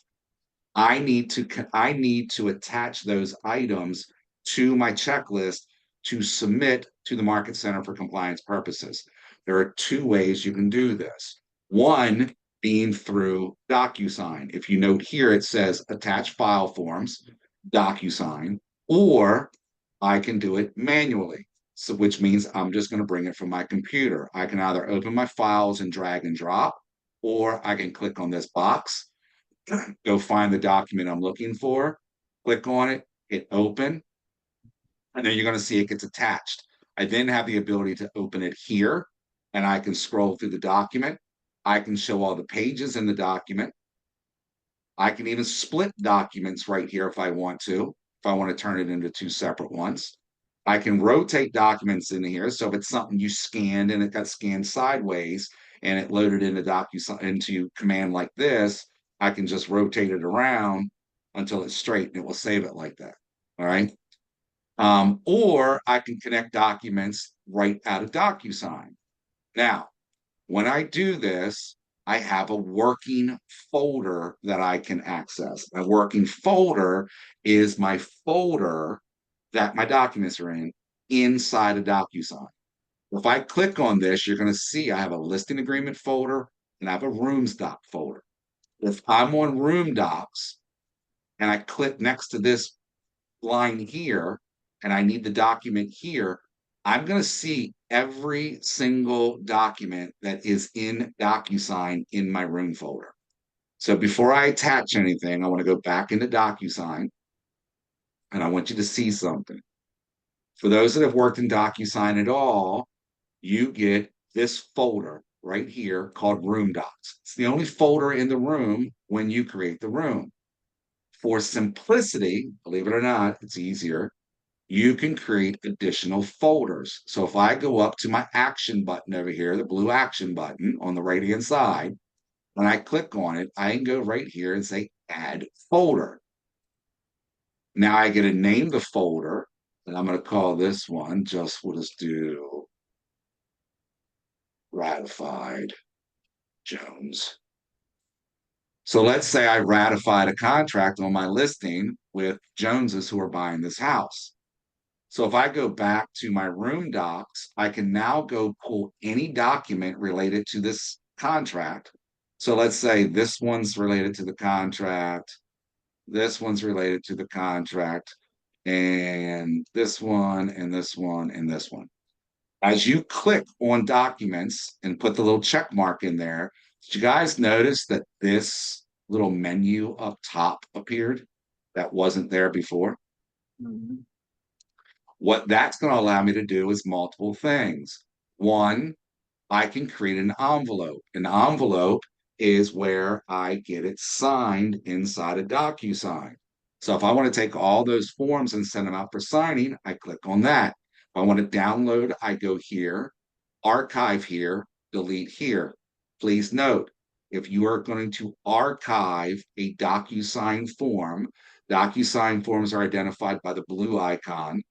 I need to attach those items to my checklist to submit to the Market Center for compliance purposes. There are two ways you can do this. One being through DocuSign. If you note here, it says attach file forms, DocuSign, or I can do it manually. So which means I'm just going to bring it from my computer. I can either open my files and drag and drop, or I can click on this box, go find the document I'm looking for, click on it, hit open, and then you're going to see it gets attached. I then have the ability to open it here, and I can scroll through the document. I can show all the pages in the document. I can even split documents right here if I want to turn it into two separate ones. I can rotate documents in here. So if it's something you scanned and it got scanned sideways and it loaded into into command like this, I can just rotate it around until it's straight and it will save it like that. All right. Or I can connect documents right out of DocuSign. Now, when I do this, I have a working folder that I can access. A working folder is my folder that my documents are in inside of DocuSign. If I click on this, you're going to see I have a listing agreement folder and I have a rooms doc folder. If I'm on room docs and I click next to this line here and I need the document here, I'm going to see every single document that is in DocuSign in my room folder. So before I attach anything, I want to go back into DocuSign and I want you to see something. For those that have worked in DocuSign at all, you get this folder right here called Room Docs. It's the only folder in the room when you create the room. For simplicity, believe it or not, it's easier. You can create additional folders. So if I go up to my action button over here, the blue action button on the right-hand side, when I click on it, I can go right here and say add folder. Now I get to name the folder, and I'm going to call this one, we'll just do ratified Jones. So let's say I ratified a contract on my listing with Joneses who are buying this house. So if I go back to my room docs, I can now go pull any document related to this contract. So let's say this one's related to the contract, this one's related to the contract, and this one, and this one, and this one. As you click on documents and put the little check mark in there, did you guys notice that this little menu up top appeared that wasn't there before?
Mm-hmm.
What that's going to allow me to do is multiple things. One, I can create an envelope. An envelope is where I get it signed inside of DocuSign. So if I want to take all those forms and send them out for signing, I click on that. If I want to download, I go here, archive here, delete here. Please note, if you are going to archive a DocuSign form, DocuSign forms are identified by the blue icon.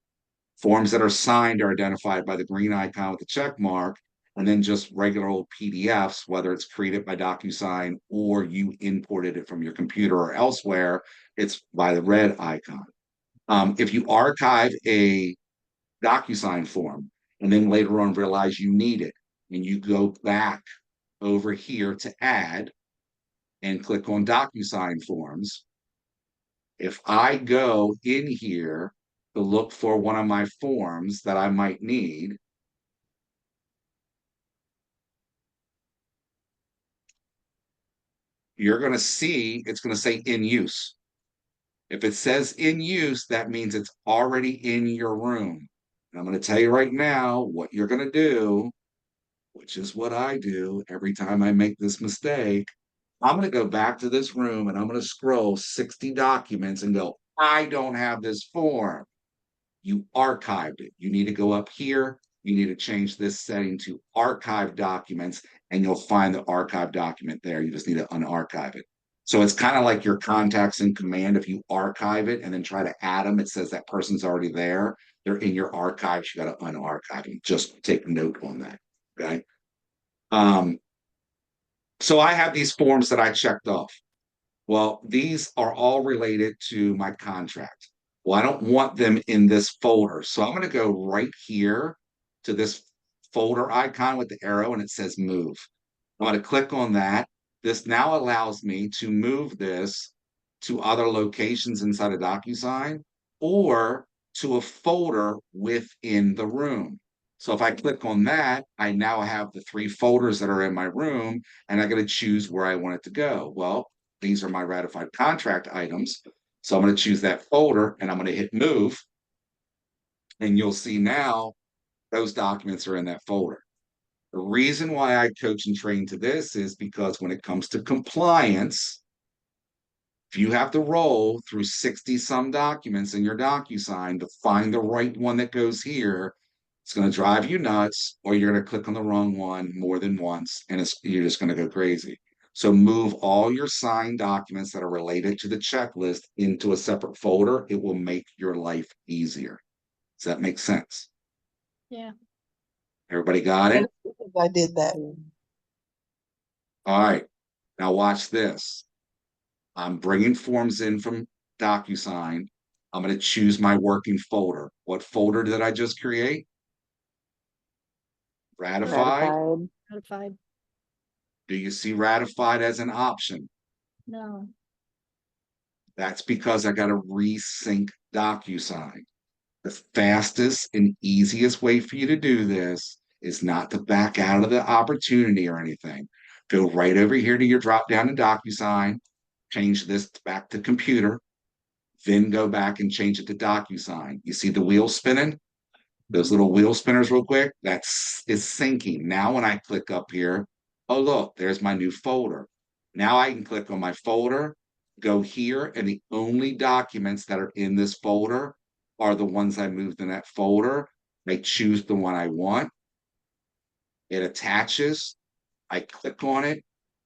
Forms that are signed are identified by the green icon with the check mark, and then just regular old PDFs, whether it's created by DocuSign or you imported it from your computer or elsewhere, it's by the red icon. If you archive a DocuSign form and then later on realize you need it, and you go back over here to add and click on DocuSign forms, if I go in here to look for one of my forms that I might need, you're going to see it's going to say in use. If it says in use, that means it's already in your room. And I'm going to tell you right now what you're going to do, which is what I do every time I make this mistake. I'm going to go back to this room and I'm going to scroll 60 documents and go, I don't have this form. You archived it. You need to go up here. You need to change this setting to archive documents, and you'll find the archive document there. You just need to unarchive it. So it's kind of like your contacts in command. If you archive it and then try to add them, it says that person's already there. They're in your archives. You got to unarchive them. Just take note on that. Okay. So I have these forms that I checked off. Well, these are all related to my contract. Well, I don't want them in this folder. So I'm going to go right here to this folder icon with the arrow and it says move. I'm going to click on that. This now allows me to move this to other locations inside of DocuSign or to a folder within the room. So if I click on that, I now have the 3 folders that are in my room, and I got to choose where I want it to go. Well, these are my ratified contract items. So I'm going to choose that folder and I'm going to hit move. And you'll see now those documents are in that folder. The reason why I coach and train to this is because when it comes to compliance, if you have to roll through 60 some documents in your DocuSign to find the right one that goes here, it's going to drive you nuts, or you're going to click on the wrong one more than once, and you're just going to go crazy. So move all your signed documents that are related to the checklist into a separate folder. It will make your life easier. Does that make sense?
Yeah.
Everybody got it?
I did that.
All right. Now watch this. I'm bringing forms in from DocuSign. I'm going to choose my working folder. What folder did I just create? Ratified.
Notified.
Do you see ratified as an option?
No.
That's because I got to resync DocuSign. The fastest and easiest way for you to do this is not to back out of the opportunity or anything. Go right over here to your drop down in DocuSign, change this back to computer, then go back and change it to DocuSign. You see the wheel spinning? Those little wheel spinners real quick, that's syncing. Now when I click up here, oh look, there's my new folder. Now I can click on my folder, go here, and the only documents that are in this folder are the ones I moved in that folder. I choose the one I want. It attaches. I click on it.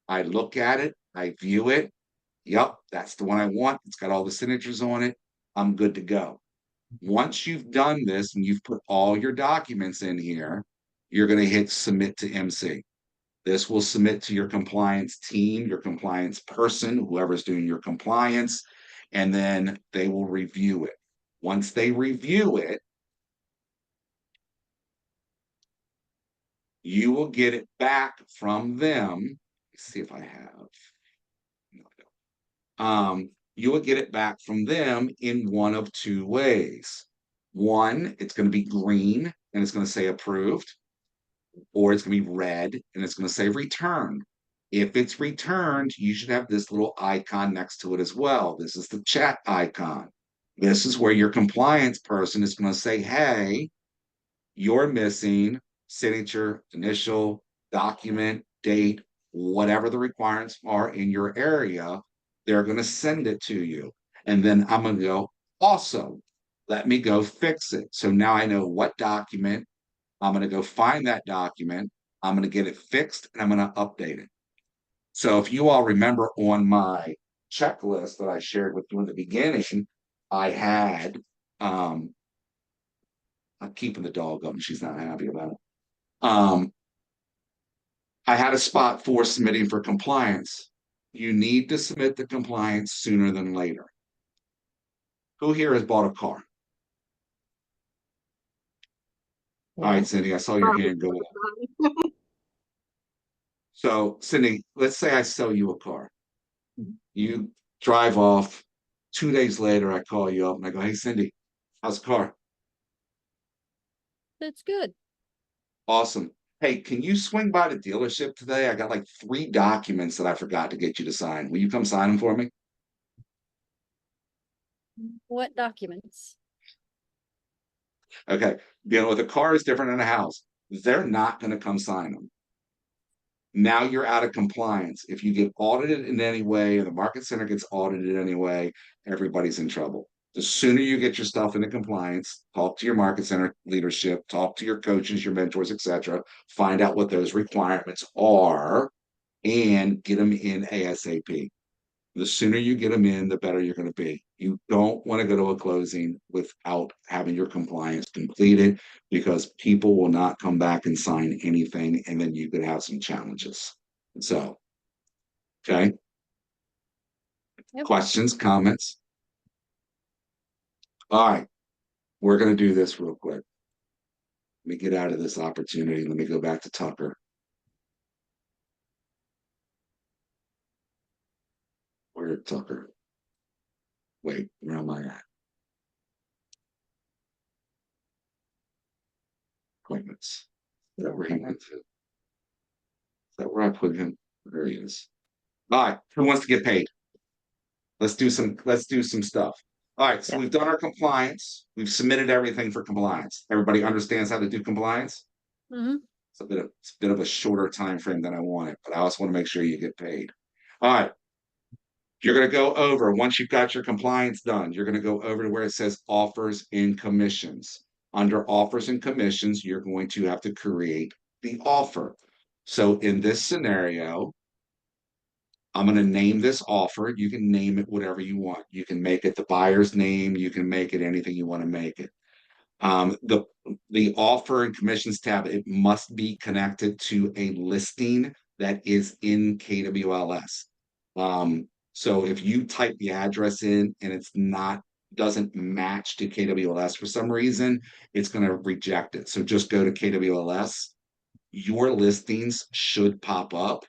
I look at it. I view it. Yep, that's the one I want. It's got all the signatures on it. I'm good to go. Once you've done this and you've put all your documents in here, you're going to hit submit to MC. This will submit to your compliance team, your compliance person, whoever's doing your compliance, and then they will review it. Once they review it, you will get it back from them. Let's see if I have. No, I don't. You will get it back from them in one of 2 ways. One, it's going to be green and it's going to say approved, or it's going to be red and it's going to say returned. If it's returned, you should have this little icon next to it as well. This is the chat icon. This is where your compliance person is going to say, hey, you're missing signature, initial, document, date, whatever the requirements are in your area. They're going to send it to you. And then I'm going to go, awesome, let me go fix it. So now I know what document. I'm going to go find that document. I'm going to get it fixed and I'm going to update it. So if you all remember on my checklist that I shared with you in the beginning, I had, I'm keeping the dog up and she's not happy about it. I had a spot for submitting for compliance. You need to submit the compliance sooner than later. Who here has bought a car? All right, Cindy, I saw your hand go up. So, Cindy, let's say I sell you a car. You drive off. 2 days later, I call you up and I go, "Hey, Cindy, how's the car?"
That's good.
Awesome. Hey, can you swing by the dealership today? I got like 3 documents that I forgot to get you to sign. Will you come sign them for me?
What documents?
Okay. Dealing with a car is different than a house. They're not going to come sign them. Now you're out of compliance. If you get audited in any way, or the market center gets audited anyway, everybody's in trouble. The sooner you get your stuff into compliance, talk to your market center leadership, talk to your coaches, your mentors, etc. Find out what those requirements are and get them in ASAP. The sooner you get them in, the better you're going to be. You don't want to go to a closing without having your compliance completed, because people will not come back and sign anything, and then you could have some challenges. So, okay.
Yep.
Questions, comments? All right. We're going to do this real quick. Let me get out of this opportunity. Let me go back to Tucker. Where did Tucker? Wait, where am I at? Appointments. Is that where he went to? Is that where I put him? There he is. All right. Who wants to get paid? Let's do some stuff. All right. So we've done our compliance. We've submitted everything for compliance. Everybody understands how to do compliance?
Mm-hmm.
It's a bit of a shorter time frame than I wanted, but I also want to make sure you get paid. All right. You're going to go over, once you've got your compliance done, you're going to go over to where it says offers and commissions. Under offers and commissions, you're going to have to create the offer. So in this scenario, I'm going to name this offer. You can name it whatever you want. You can make it the buyer's name. You can make it anything you want to make it. The offer and commissions tab, it must be connected to a listing that is in KWLS. So if you type the address in and it's doesn't match to KWLS for some reason, it's going to reject it. So just go to KWLS. Your listings should pop up.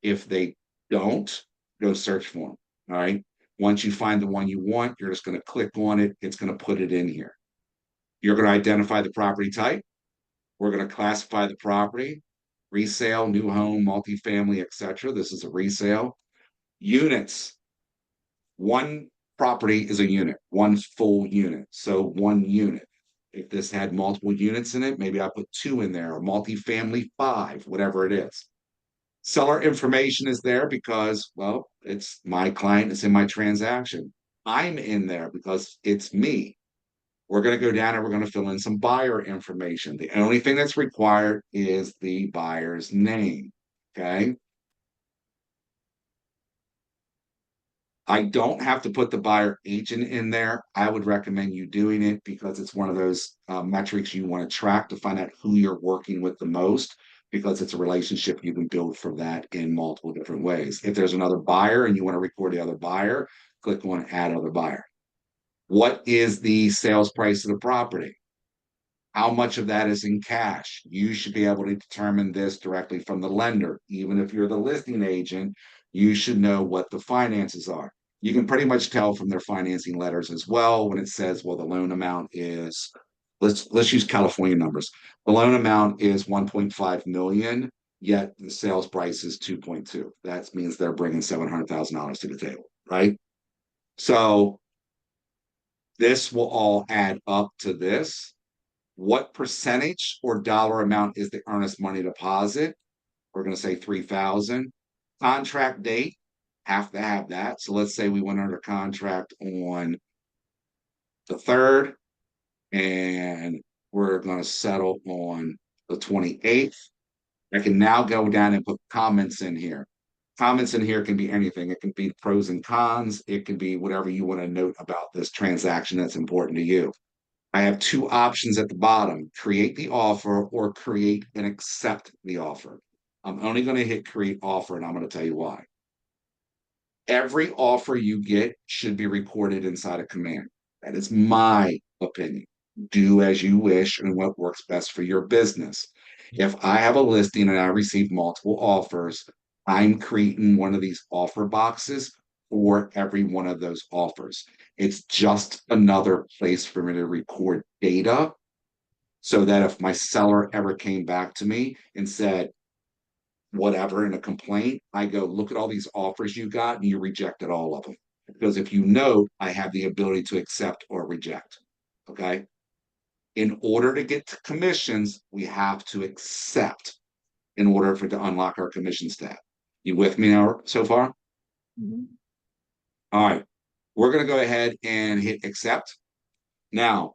If they don't, go search for them. All right. Once you find the one you want, you're just going to click on it. It's going to put it in here. You're going to identify the property type. We're going to classify the property: resale, new home, multifamily, etc. This is a resale. Units. One property is a unit, one full unit. So 1 unit. If this had multiple units in it, maybe I put 2 in there, or multifamily 5, whatever it is. Seller information is there because, well, it's my client, it's in my transaction. I'm in there because it's me. We're going to go down and we're going to fill in some buyer information. The only thing that's required is the buyer's name. Okay. I don't have to put the buyer agent in there. I would recommend you doing it because it's one of those metrics you want to track to find out who you're working with the most, because it's a relationship you can build from that in multiple different ways. If there's another buyer and you want to record the other buyer, click on add other buyer. What is the sales price of the property? How much of that is in cash? You should be able to determine this directly from the lender. Even if you're the listing agent, you should know what the finances are. You can pretty much tell from their financing letters as well when it says, well, the loan amount is, let's use California numbers. The loan amount is 1.5 million, yet the sales price is 2.2. That means they're bringing $700,000 to the table, right? So this will all add up to this. What percentage or dollar amount is the earnest money deposit? We're going to say 3,000. Contract date, have to have that. So let's say we went under contract on the 3rd and we're going to settle on the 28th. I can now go down and put comments in here. Comments in here can be anything. It can be pros and cons. It can be whatever you want to note about this transaction that's important to you. I have two options at the bottom: create the offer or create and accept the offer. I'm only going to hit create offer, and I'm going to tell you why. Every offer you get should be recorded inside a command. That is my opinion. Do as you wish and what works best for your business. If I have a listing and I receive multiple offers, I'm creating one of these offer boxes for every one of those offers. It's just another place for me to record data so that if my seller ever came back to me and said, whatever in a complaint, I go, look at all these offers you got and you rejected all of them. Because if you note, I have the ability to accept or reject. Okay. In order to get to commissions, we have to accept in order for to unlock our commissions tab. You with me now so far? All right. We're going to go ahead and hit accept. Now,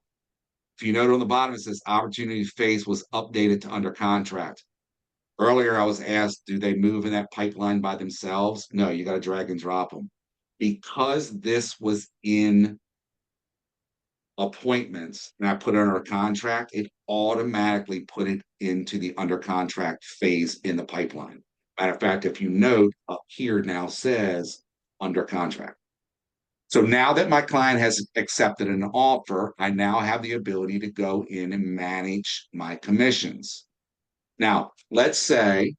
if you note on the bottom, it says opportunity phase was updated to under contract. Earlier, I was asked, do they move in that pipeline by themselves? No, you got to drag and drop them. Because this was in appointments and I put it under a contract, it automatically put it into the under contract phase in the pipeline. Matter of fact, if you note up here now says under contract. So now that my client has accepted an offer, I now have the ability to go in and manage my commissions. Now, let's say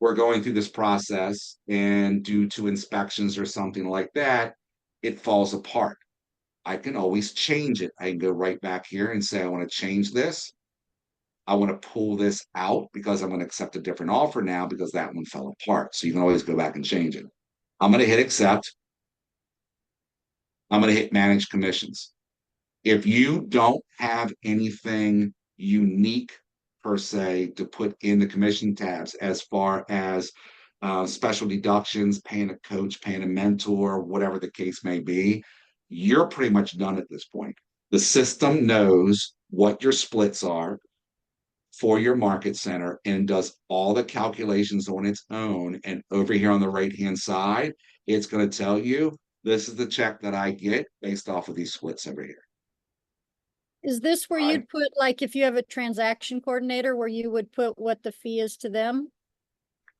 we're going through this process and due to inspections or something like that, it falls apart. I can always change it. I can go right back here and say, I want to change this. I want to pull this out because I'm going to accept a different offer now because that one fell apart. So you can always go back and change it. I'm going to hit accept. I'm going to hit manage commissions. If you don't have anything unique per se to put in the commission tabs as far as special deductions, paying a coach, paying a mentor, whatever the case may be, you're pretty much done at this point. The system knows what your splits are for your market center and does all the calculations on its own. And over here on the right-hand side, it's going to tell you, this is the check that I get based off of these splits over here.
Is this where you'd put, like, if you have a transaction coordinator, where you would put what the fee is to them?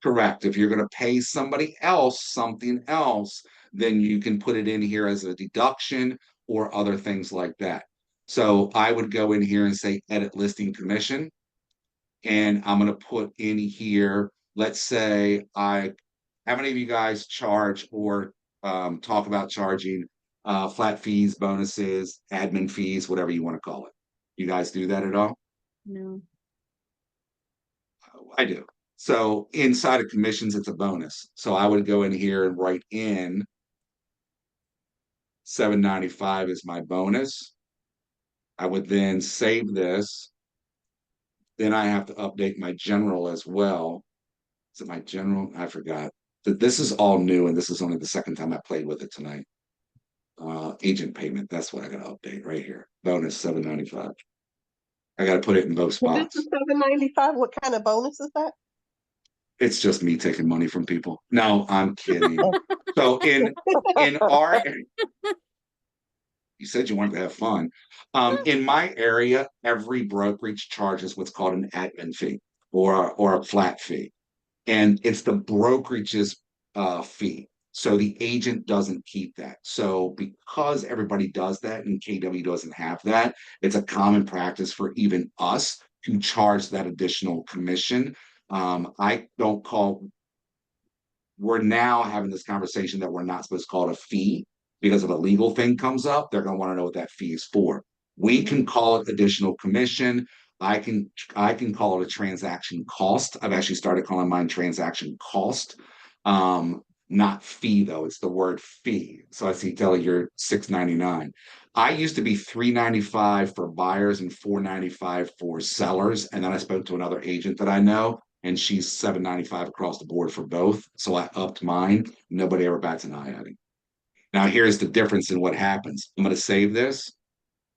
Correct. If you're going to pay somebody else something else, then you can put it in here as a deduction or other things like that. So I would go in here and say edit listing commission. And I'm going to put in here, let's say how many of you guys charge or talk about charging flat fees, bonuses, admin fees, whatever you want to call it? You guys do that at all?
No.
I do. So inside of commissions, it's a bonus. So I would go in here and write in $7.95 is my bonus. I would then save this. Then I have to update my general as well. Is it my general? I forgot. This is all new, and this is only the second time I played with it tonight. Agent payment. That's what I got to update right here. Bonus $7.95. I got to put it in both spots.
This is $7.95. What kind of bonus is that?
It's just me taking money from people. No, I'm kidding. So in our, you said you wanted to have fun. In my area, every brokerage charges what's called an admin fee or a flat fee. And it's the brokerage's fee. So the agent doesn't keep that. So because everybody does that and KW doesn't have that, it's a common practice for even us to charge that additional commission. I don't call, we're now having this conversation that we're not supposed to call it a fee because if a legal thing comes up, they're going to want to know what that fee is for. We can call it additional commission. I can call it a transaction cost. I've actually started calling mine transaction cost. Not fee though, it's the word fee. So I see Kelly, you're $6.99. I used to be $3.95 for buyers and $4.95 for sellers. And then I spoke to another agent that I know, and she's $7.95 across the board for both. So I upped mine. Nobody ever bats an eye at it. Now here's the difference in what happens. I'm going to save this.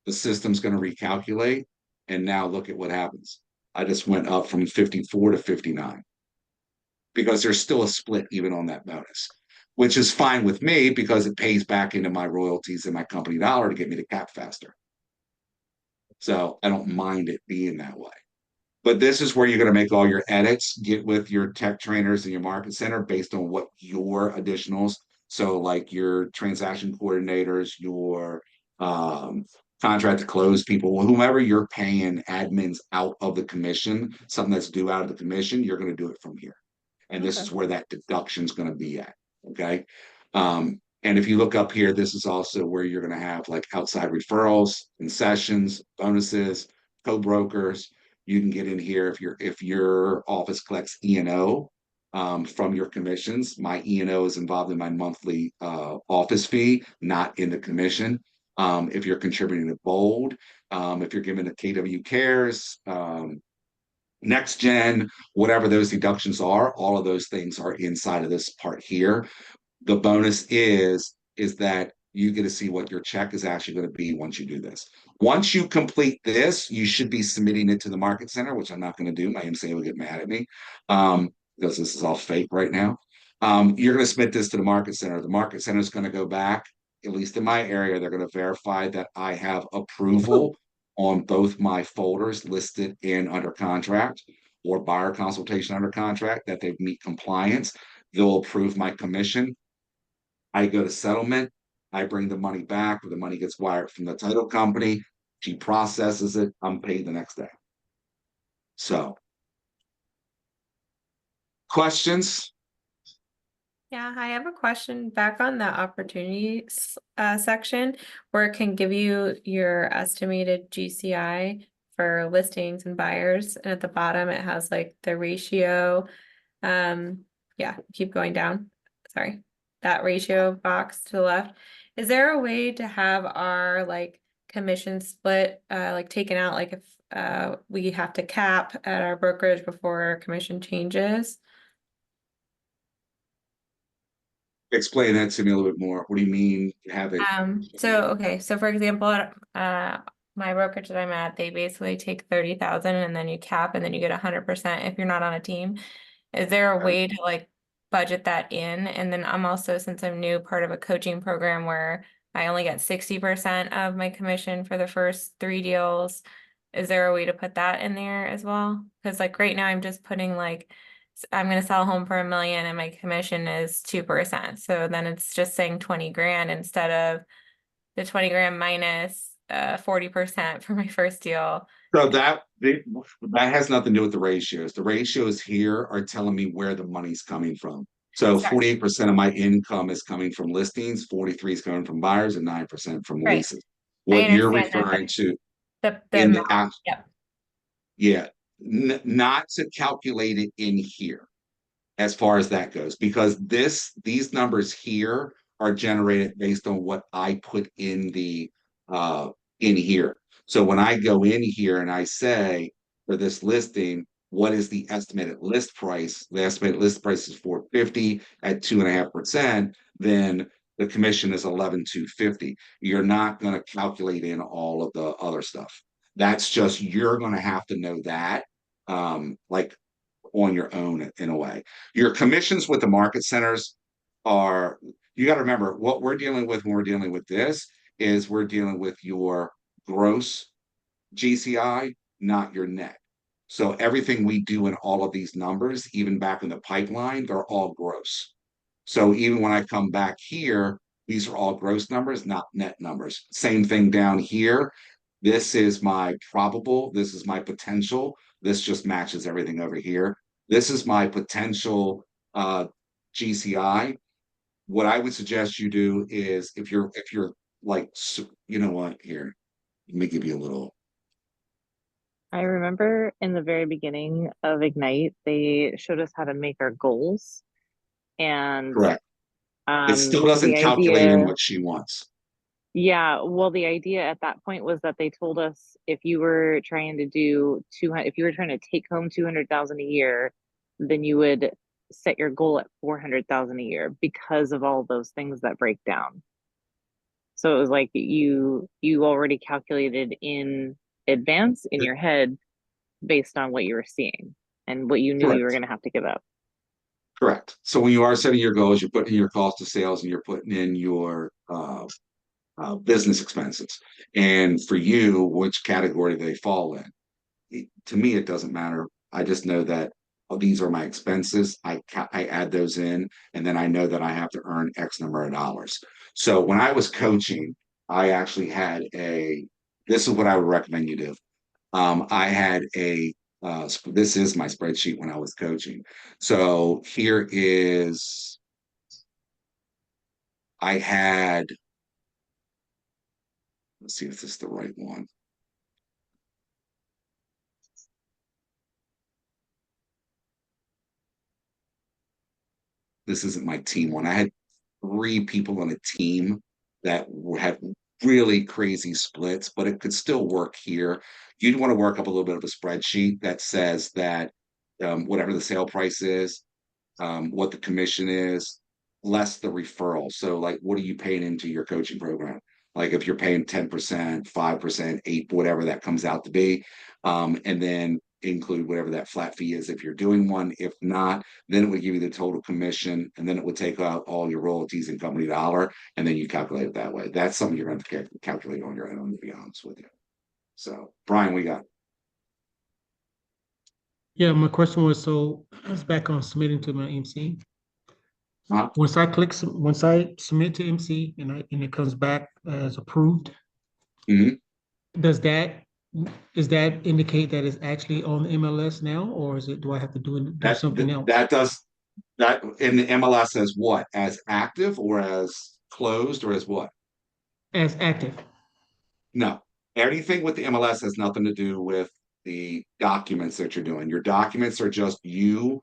The system's going to recalculate. And now look at what happens. I just went up from 54 to 59. because there's still a split even on that bonus, which is fine with me because it pays back into my royalties and my company dollar to get me to cap faster. So I don't mind it being that way. But this is where you're going to make all your edits, get with your tech trainers and your market center based on what your additionals. So like your transaction coordinators, your contract to close people, whomever you're paying admins out of the commission, something that's due out of the commission, you're going to do it from here. And this
Okay.
is where that deduction is going to be at. Okay. And if you look up here, this is also where you're going to have like outside referrals, concessions, bonuses, co-brokers. You can get in here if your office collects E&O from your commissions. My E&O is involved in my monthly office fee, not in the commission. If you're contributing to Bold, if you're giving to KW Cares, Next Gen, whatever those deductions are, all of those things are inside of this part here. The bonus is that you get to see what your check is actually going to be once you do this. Once you complete this, you should be submitting it to the market center, which I'm not going to do. My MCA will get mad at me because this is all fake right now. You're going to submit this to the market center. The market center is going to go back, at least in my area, they're going to verify that I have approval on both my folders listed in under contract or buyer consultation under contract, that they meet compliance. They'll approve my commission. I go to settlement. I bring the money back, or the money gets wired from the title company. She processes it. I'm paid the next day. So, questions?
Yeah, I have a question back on the opportunities section where it can give you your estimated GCI for listings and buyers. And at the bottom, it has like the ratio. Yeah, keep going down. Sorry, that ratio box to the left. Is there a way to have our like commission split like taken out, like if we have to cap at our brokerage before our commission changes?
Explain that to me a little bit more. What do you mean have it?
Okay, so for example, my brokerage that I'm at, they basically take 30,000 and then you cap and then you get 100% if you're not on a team. Is there a way to like budget that in? And then I'm also, since I'm new, part of a coaching program where I only get 60% of my commission for the first 3 deals. Is there a way to put that in there as well? Because like right now I'm just putting like, I'm going to sell a home for $1 million and my commission is 2%. So then it's just saying 20 grand instead of the 20 grand minus 40% for my first deal.
So that has nothing to do with the ratios. The ratios here are telling me where the money's coming from. So 48% of my income is coming from listings, 43 is coming from buyers, and 9% from
Right.
leases. What you're referring to in the app, yeah, not to calculate it in here as far as that goes, because these numbers here are generated based on what I put in the in here. So when I go in here and I say for this listing, what is the estimated list price? The estimated list price is $450 at 2.5%. Then the commission is $11,250. You're not going to calculate in all of the other stuff. That's just, you're going to have to know that like on your own in a way. Your commissions with the market centers are, you got to remember what we're dealing with when we're dealing with this is we're dealing with your gross GCI, not your net. So everything we do in all of these numbers, even back in the pipeline, they're all gross. So even when I come back here, these are all gross numbers, not net numbers. Same thing down here. This is my probable, this is my potential. This just matches everything over here. This is my potential GCI. What I would suggest you do is if you're like, you know what, here, let me give you a little.
I remember in the very beginning of Ignite, they showed us how to make our goals. And
correct. It still doesn't calculate in what she wants.
Yeah, well, the idea at that point was that they told us if you were trying to do 200, if you were trying to take home 200,000 a year, then you would set your goal at 400,000 a year because of all those things that break down. So it was like you already calculated in advance in your head based on what you were seeing and what you knew you were going to have to give up.
Correct. So when you are setting your goals, you're putting in your cost of sales and you're putting in your business expenses. And for you, which category they fall in. To me, it doesn't matter. I just know that these are my expenses. I add those in, and then I know that I have to earn X number of dollars. So when I was coaching, I actually had this is what I would recommend you do. I had this is my spreadsheet when I was coaching. So here is, I had, let's see if this is the right one. This isn't my team one. I had 3 people on a team that had really crazy splits, but it could still work here. You'd want to work up a little bit of a spreadsheet that says that whatever the sale price is, what the commission is, less the referral. So like, what are you paying into your coaching program? Like if you're paying 10%, 5%, 8%, whatever that comes out to be, and then include whatever that flat fee is if you're doing one. If not, then it would give you the total commission, and then it would take out all your royalties and company dollar, and then you calculate it that way. That's something you're going to calculate on your own, to be honest with you. So, Brian, we got.
Yeah, my question was, so it's back on submitting to my MC. Once I submit to MC and it comes back as approved, does that indicate that it's actually on the MLS now, or do I have to do something else?
That in the MLS as what? As active or as closed or as what?
As active.
No, anything with the MLS has nothing to do with the documents that you're doing. Your documents are just you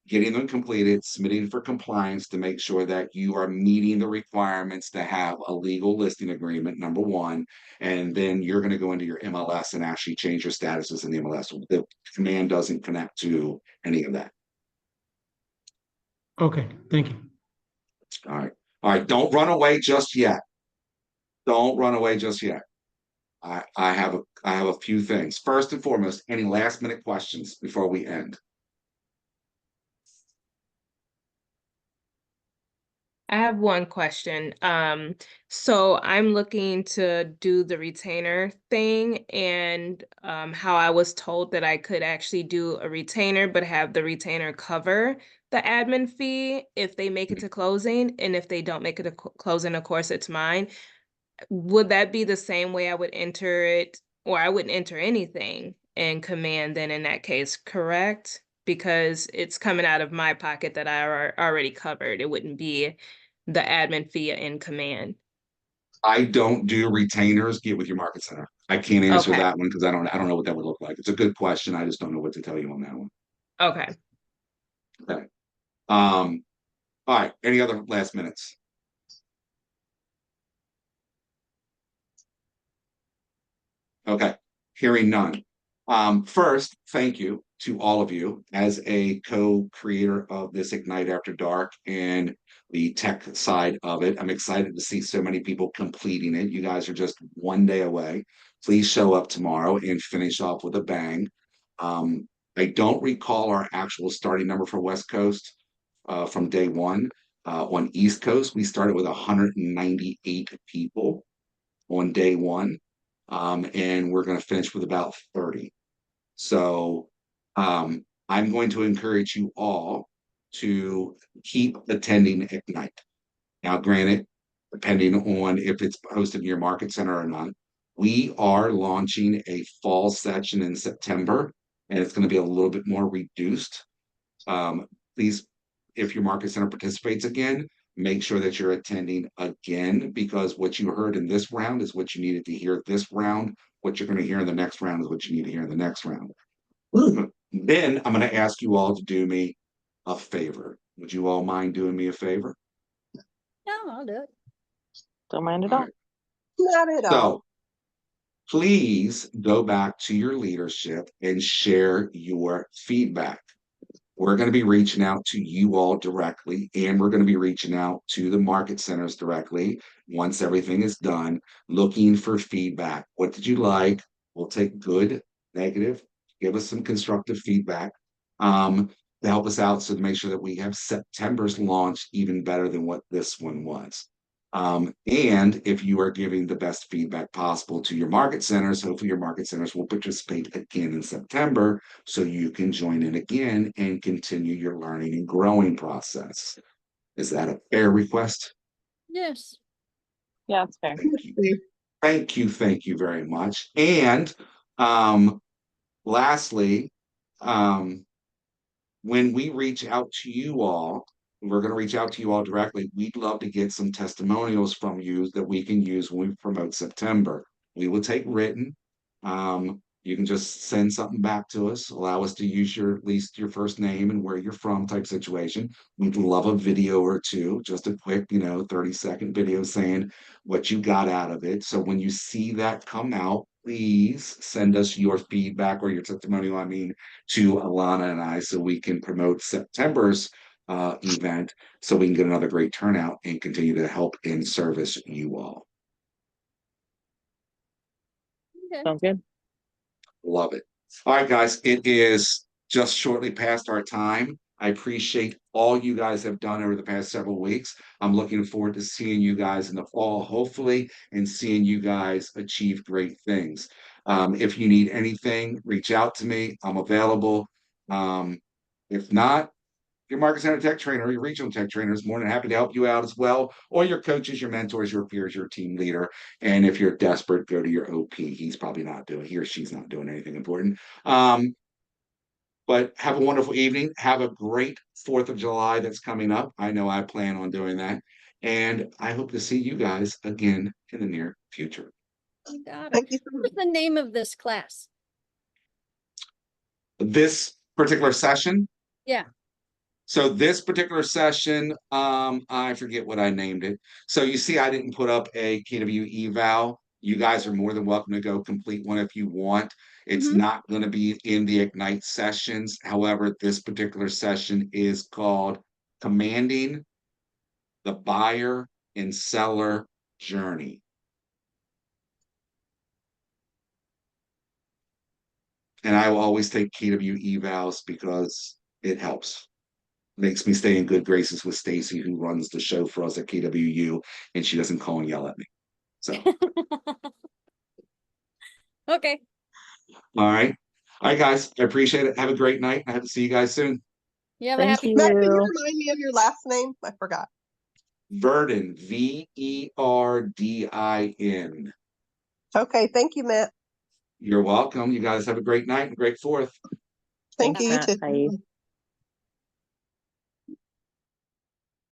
getting them completed, submitting for compliance to make sure that you are meeting the requirements to have a legal listing agreement, number one. And then you're going to go into your MLS and actually change your statuses in the MLS. The command doesn't connect to any of that.
Okay, thank you.
All right. All right. Don't run away just yet. Don't run away just yet. I have a few things. First and foremost, any last minute questions before we end?
I have one question. So I'm looking to do the retainer thing, and how I was told that I could actually do a retainer, but have the retainer cover the admin fee if they make it to closing, and if they don't make it to closing, of course, it's mine. Would that be the same way I would enter it, or I wouldn't enter anything in command then in that case, correct? Because it's coming out of my pocket that I already covered. It wouldn't be the admin fee in command.
I don't do retainers. Get with your market center. I can't answer
Okay.
that one because I don't know what that would look like. It's a good question. I just don't know what to tell you on that one.
Okay.
Okay. All right. Any other last minutes? Okay. Hearing none. First, thank you to all of you as a co-creator of this Ignite After Dark and the tech side of it. I'm excited to see so many people completing it. You guys are just one day away. Please show up tomorrow and finish off with a bang. I don't recall our actual starting number for West Coast from day one. On East Coast, we started with 198 people on day one. And we're going to finish with about 30. So I'm going to encourage you all to keep attending Ignite. Now, granted, depending on if it's hosted in your market center or not, we are launching a fall session in September, and it's going to be a little bit more reduced. Please, if your market center participates again, make sure that you're attending again, because what you heard in this round is what you needed to hear this round. What you're going to hear in the next round is what you need to hear in the next round. Then I'm going to ask you all to do me a favor. Would you all mind doing me a favor?
No, I'll do it.
Don't mind at all.
Not at all.
So please go back to your leadership and share your feedback. We're going to be reaching out to you all directly, and we're going to be reaching out to the market centers directly once everything is done, looking for feedback. What did you like? We'll take good, negative, give us some constructive feedback. to help us out, so to make sure that we have September's launch even better than what this one was. And if you are giving the best feedback possible to your market centers, hopefully your market centers will participate again in September, so you can join in again and continue your learning and growing process. Is that a fair request?
Yes.
Yeah, it's fair.
Thank you very much. And lastly, when we reach out to you all, we're going to reach out to you all directly. We'd love to get some testimonials from you that we can use when we promote September. We will take written. You can just send something back to us, allow us to use at least your first name and where you're from type situation. We'd love a video or two, just a quick, 30-second video saying what you got out of it. So when you see that come out, please send us your feedback or your testimonial, to Alana and I, so we can promote September's event, so we can get another great turnout and continue to help and service you all.
Okay.
Sounds good.
Love it. All right, guys, it is just shortly past our time. I appreciate all you guys have done over the past several weeks. I'm looking forward to seeing you guys in the fall, hopefully, and seeing you guys achieve great things. If you need anything, reach out to me. I'm available. If not, your market center tech trainer or your regional tech trainer is more than happy to help you out as well, or your coaches, your mentors, your peers, your team leader. And if you're desperate, go to your OP. He or she's not doing anything important. But have a wonderful evening. Have a great 4th of July that's coming up. I know I plan on doing that. And I hope to see you guys again in the near future.
You got it.
Thank you so much.
What's the name of this class?
This particular session.
Yeah.
So this particular session, I forget what I named it. So you see, I didn't put up a KW eval. You guys are more than welcome to go complete one if you want. It's not going to be in the Ignite sessions. However, this particular session is called Commanding the Buyer and Seller Journey. And I will always take KW evals because it helps. Makes me stay in good graces with Stacy, who runs the show for us at KWU, and she doesn't call and yell at me. So,
Okay.
all right, guys, I appreciate it. Have a great night. I hope to see you guys soon.
You have a
Thank
happy.
Matt, can you
you.
remind me of your last name? I forgot.
Verdin, Verdin.
Okay, thank you, Matt.
You're welcome. You guys have a great night and great 4th.
Thank
Thanks,
you, you
Matt.
too.
Bye.